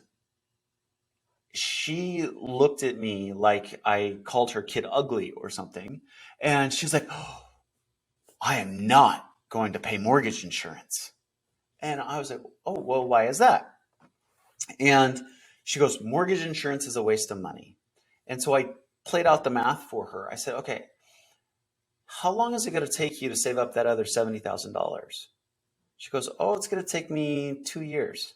she looked at me like I called her kid ugly or something. And she's like, oh, I am not going to pay mortgage insurance. And I was like, oh, well, why is that? And she goes, mortgage insurance is a waste of money. And so I played out the math for her. I said, okay, how long is it going to take you to save up that other $70,000? She goes, oh, it's going to take me 2 years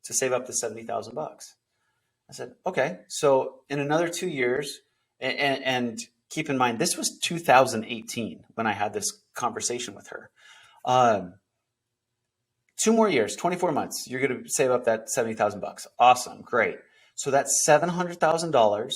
to save up the $70,000. I said, okay, so in another 2 years, and keep in mind, this was 2018 when I had this conversation with her. 2 more years, 24 months, you're going to save up that $70,000. Awesome, great. So that's $700,000,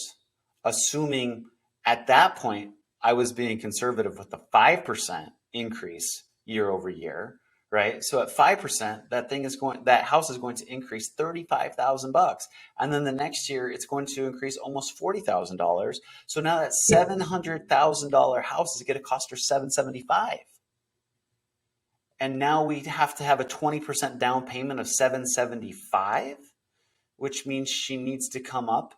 assuming at that point I was being conservative with the 5% increase year over year, right? So at 5%, that house is going to increase $35,000, and then the next year it's going to increase almost $40,000. So now that $700,000 house is going to cost her $775,000. And now we have to have a 20% down payment of $775,000, which means she needs to come up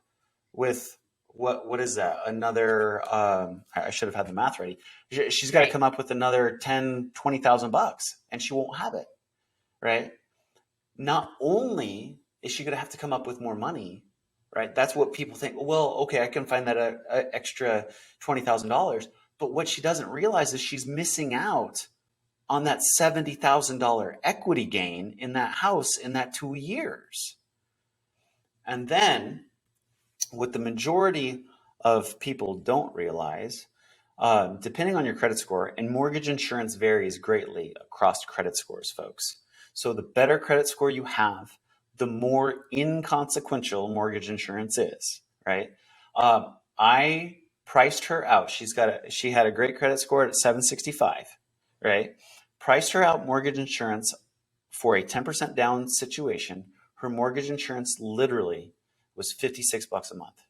with what is that? Another I should have had the math ready. She's got to come up with another $10,000, $20,000, and she won't have it, right? Not only is she going to have to come up with more money, right? That's what people think. Well, okay, I can find that a extra $20,000, but what she doesn't realize is she's missing out on that $70,000 equity gain in that house in that 2 years. And then what the majority of people don't realize, depending on your credit score, and mortgage insurance varies greatly across credit scores, folks. So the better credit score you have, the more inconsequential mortgage insurance is, right? I priced her out. She had a great credit score at 765, right? Priced her out mortgage insurance for a 10% down situation. Her mortgage insurance literally was $56 a month.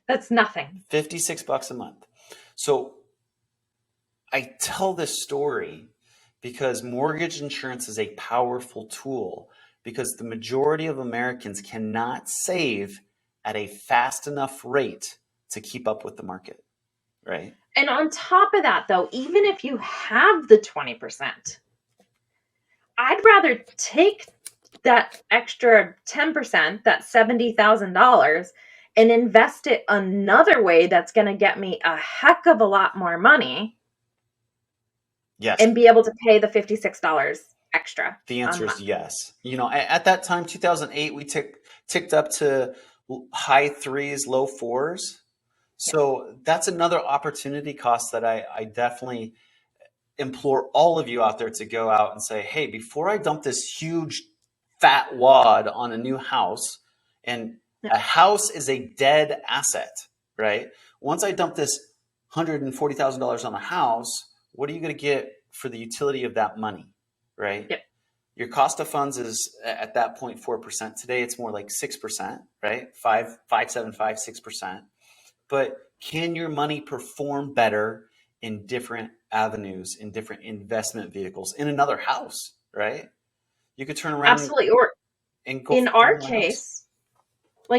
That's nothing. $56 a month. So I tell this story because mortgage insurance is a powerful tool, because the majority of Americans cannot save at a fast enough rate to keep up with the market, right? And on top of that, though, even if you have the 20%, I'd rather take that extra 10%, that $70,000, and invest it another way that's going to get me a heck of a lot more money. Yes. And be able to pay the $56 extra. The answer is yes. You know, at that time, 2008, we ticked up to high 3s, low 4s. So that's another opportunity cost that I definitely implore all of you out there to go out and say, hey, before I dump this huge fat wad on a new house, and a house is a dead asset, right? Once I dump this $140,000 on a house, what are you going to get for the utility of that money, right? Yep. Your cost of funds is at that point 4%. Today it's more like 6%, right? 5.75, 6%. But can your money perform better in different avenues, in different investment vehicles, in another house, right? You could turn around Absolutely. Or and go in find our another house. case,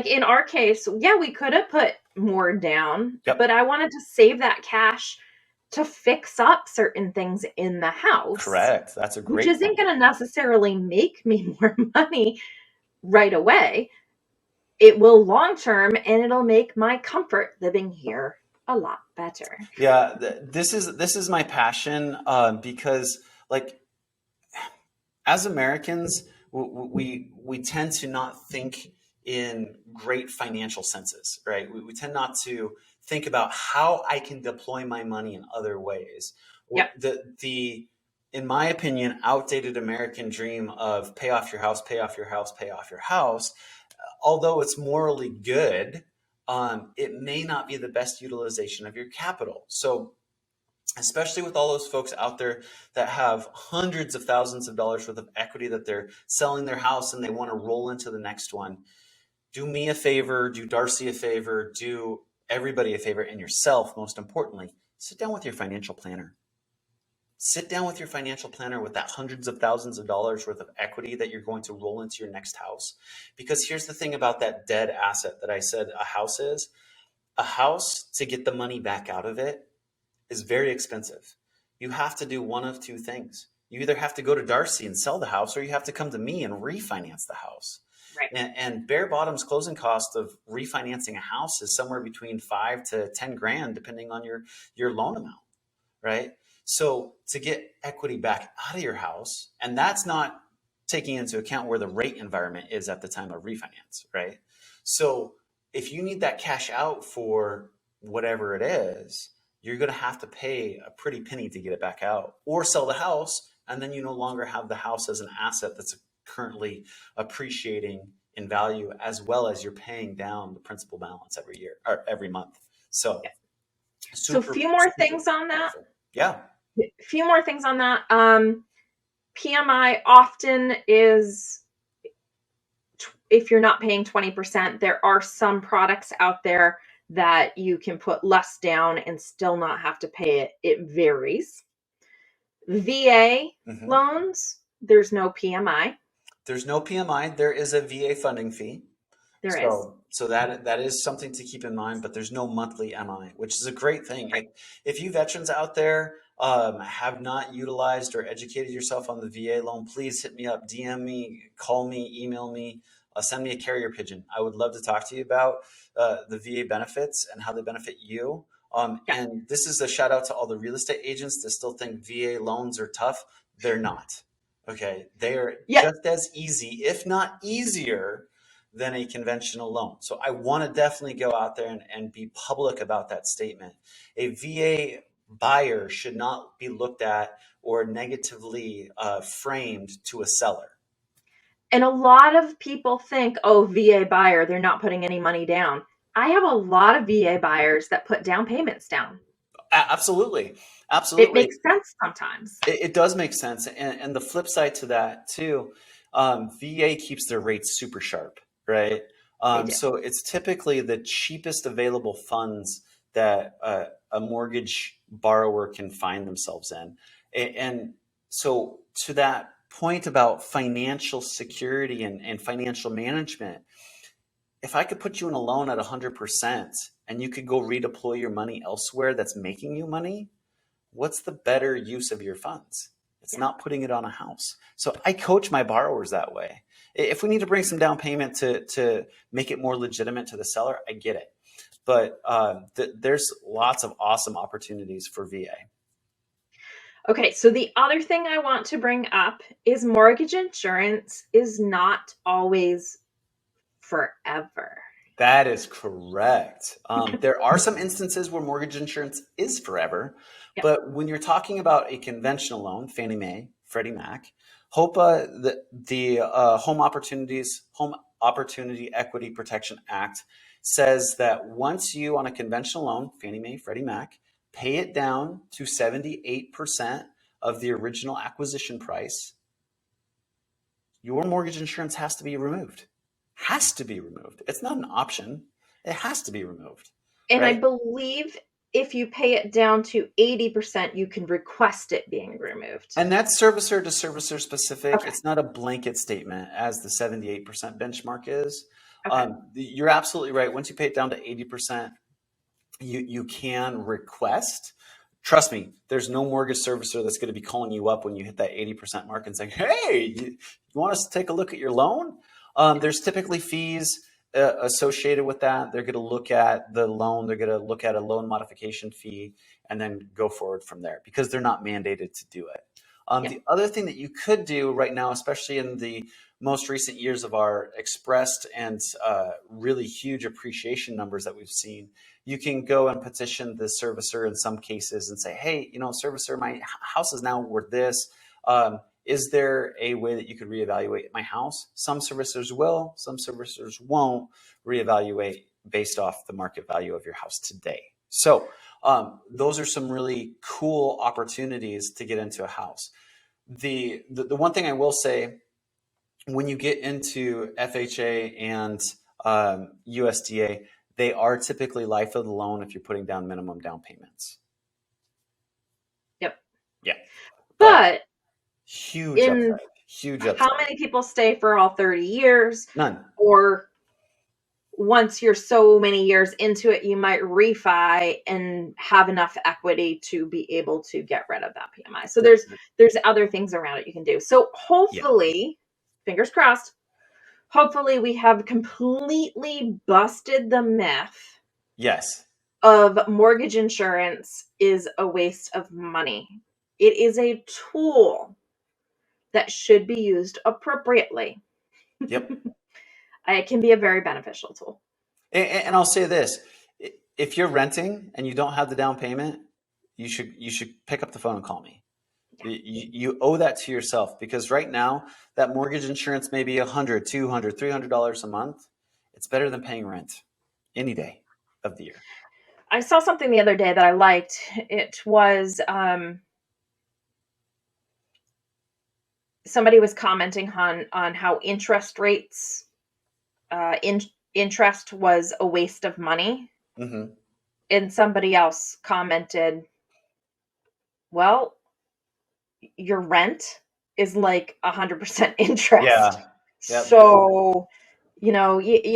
in our case, yeah, we could have put more down, Yep. but I wanted to save that cash to fix up certain things in the house. Correct. That's a Which great isn't point. going to necessarily make me more money right away. It will long term, and it'll make my comfort living here a lot better. Yeah, this is my passion, because like as Americans, we tend to not think in great financial senses, right? We tend not to think about how I can deploy my money in other ways. Yep. The in my opinion, outdated American dream of pay off your house, pay off your house, pay off your house, although it's morally good, it may not be the best utilization of your capital. So especially with all those folks out there that have hundreds of thousands of dollars worth of equity that they're selling their house and they want to roll into the next one, do me a favor, do Darcy a favor, do everybody a favor, and yourself, most importantly, sit down with your financial planner. Sit down with your financial planner with that hundreds of thousands of dollars worth of equity that you're going to roll into your next house. Because here's the thing about that dead asset that I said a house is. A house, to get the money back out of it, is very expensive. You have to do one of two things. You either have to go to Darcy and sell the house, or you have to come to me and refinance the house. Right. And bare bottom's closing cost of refinancing a house is somewhere between 5 to 10 grand, depending on your loan amount, right? So to get equity back out of your house, and that's not taking into account where the rate environment is at the time of refinance, right? So if you need that cash out for whatever it is, you're going to have to pay a pretty penny to get it back out, or sell the house, and then you no longer have the house as an asset that's currently appreciating in value, as well as you're paying down the principal balance every year or every month. So, So a few more things on that. Yeah. A few more things on that. PMI often is, if you're not paying 20%, there are some products out there that you can put less down and still not have to pay it. It varies. VA loans, there's no PMI. There's no PMI. There is a VA funding fee. So that is something to keep in mind, but there's no monthly MI, which is a great thing. Right. If you veterans out there have not utilized or educated yourself on the VA loan, please hit me up, DM me, call me, email me, send me a carrier pigeon. I would love to talk to you about the VA benefits and how they benefit you. And this is a shout out to all the real estate agents that still think VA loans are tough. They're not. Okay. They are just as easy, if not easier, than a conventional loan. So I want to definitely go out there and be public about that statement. A VA buyer should not be looked at or negatively framed to a seller. And a lot of people think, oh, VA buyer, they're not putting any money down. I have a lot of VA buyers that put down payments down. Absolutely. Absolutely. It makes sense sometimes. It does make sense. And the flip side to that too, VA keeps their rates super sharp, right? So it's typically the cheapest available funds that a mortgage borrower can find themselves in. And so to that point about financial security and financial management, if I could put you in a loan at 100% and you could go redeploy your money elsewhere that's making you money, what's the better use of your funds? It's not putting it on a house. So I coach my borrowers that way. If we need to bring some down payment to make it more legitimate to the seller, I get it. But there's lots of awesome opportunities for VA. Okay, so the other thing I want to bring up is mortgage insurance is not always forever. That is correct. There are some instances where mortgage insurance is forever, but when you're talking about a conventional loan, Fannie Mae, Freddie Mac, HOPA, the Home Opportunity Equity Protection Act says that once you, on a conventional loan, Fannie Mae, Freddie Mac, pay it down to 78% of the original acquisition price, your mortgage insurance has to be removed. Has to be removed. It's not an option. It has to be removed. And right? I believe if you pay it down to 80%, you can request it being removed. And that's servicer to servicer specific. Okay. It's not a blanket statement as the 78% benchmark is. Okay. You're absolutely right. Once you pay it down to 80%, you can request. Trust me, there's no mortgage servicer that's going to be calling you up when you hit that 80% mark and saying, hey, you want us to take a look at your loan? There's typically fees associated with that. They're going to look at the loan. They're going to look at a loan modification fee and then go forward from there because they're not mandated to do it. The other thing that you could do right now, especially in the most recent years of our expressed and really huge appreciation numbers that we've seen, you can go and petition the servicer in some cases and say, hey, servicer, my house is now worth this. Is there a way that you could reevaluate my house? Some servicers will, some servicers won't reevaluate based off the market value of your house today. So those are some really cool opportunities to get into a house. The one thing I will say, when you get into FHA and USDA, they are typically life of the loan if you're putting down minimum down payments. Yep. Yeah. But huge upside. Huge upside. How many people stay for all 30 years? None. Or once you're so many years into it, you might refi and have enough equity to be able to get rid of that PMI. So there's other things around it you can do. So hopefully, fingers crossed, hopefully we have completely busted the myth. Yes. Of mortgage insurance is a waste of money. It is a tool that should be used appropriately. Yep. It can be a very beneficial tool. And I'll say this, if you're renting and you don't have the down payment, you should pick up the phone and call me. Yeah. You owe that to yourself, because right now that mortgage insurance may be $100, $200, $300 a month. It's better than paying rent any day of the year. I saw something the other day that I liked. It was somebody was commenting on how interest rates, interest was a waste of money. Mm-hmm. And somebody else commented, well, your rent is like 100% interest. Yeah. Yep. So, you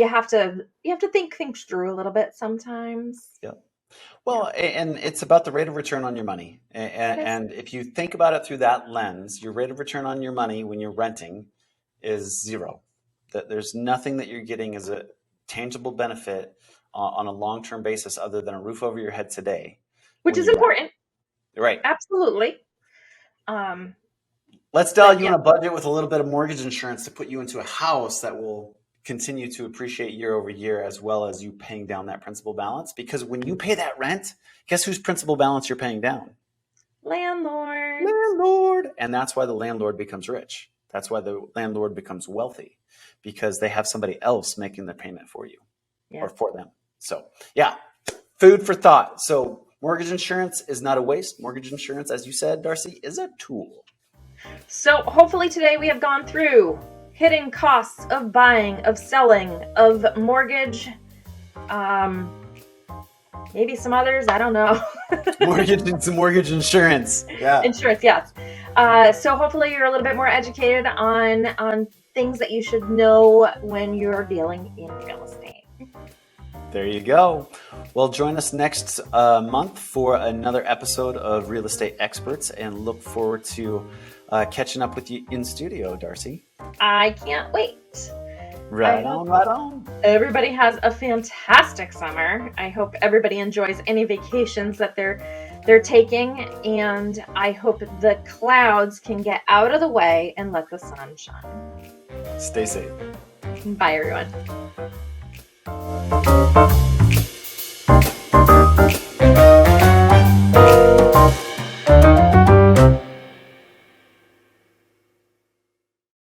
have to think things through a little bit sometimes. Yep. Well, and it's about the rate of return on your money. And if you think about it through that lens, your rate of return on your money when you're renting is zero. That there's nothing that you're getting as a tangible benefit on a long-term basis other than a roof over your head today. Which is important. Right. Absolutely. Let's dial you on a budget with a little bit of mortgage insurance to put you into a house that will continue to appreciate year over year, as well as you paying down that principal balance. Because when you pay that rent, guess whose principal balance you're paying down? Landlord. And that's why the landlord becomes rich. That's why the landlord becomes wealthy, because they have somebody else making the payment for you or for them. So food for thought. So mortgage insurance is not a waste. Mortgage insurance, as you said, Darcy, is a tool. So hopefully today we have gone through hidden costs of buying, of selling, of mortgage, maybe some others, I don't know. mortgage insurance. Yeah. Insurance, yes. So hopefully you're a little bit more educated on things that you should know when you're dealing in real estate. There you go. Well, join us next month for another episode of Real Estate Experts, and look forward to catching up with you in studio, Darcy. I can't wait. Right on. Everybody has a fantastic summer. I hope everybody enjoys any vacations that they're taking, and I hope the clouds can get out of the way and let the sun shine. Stay safe. Bye, everyone.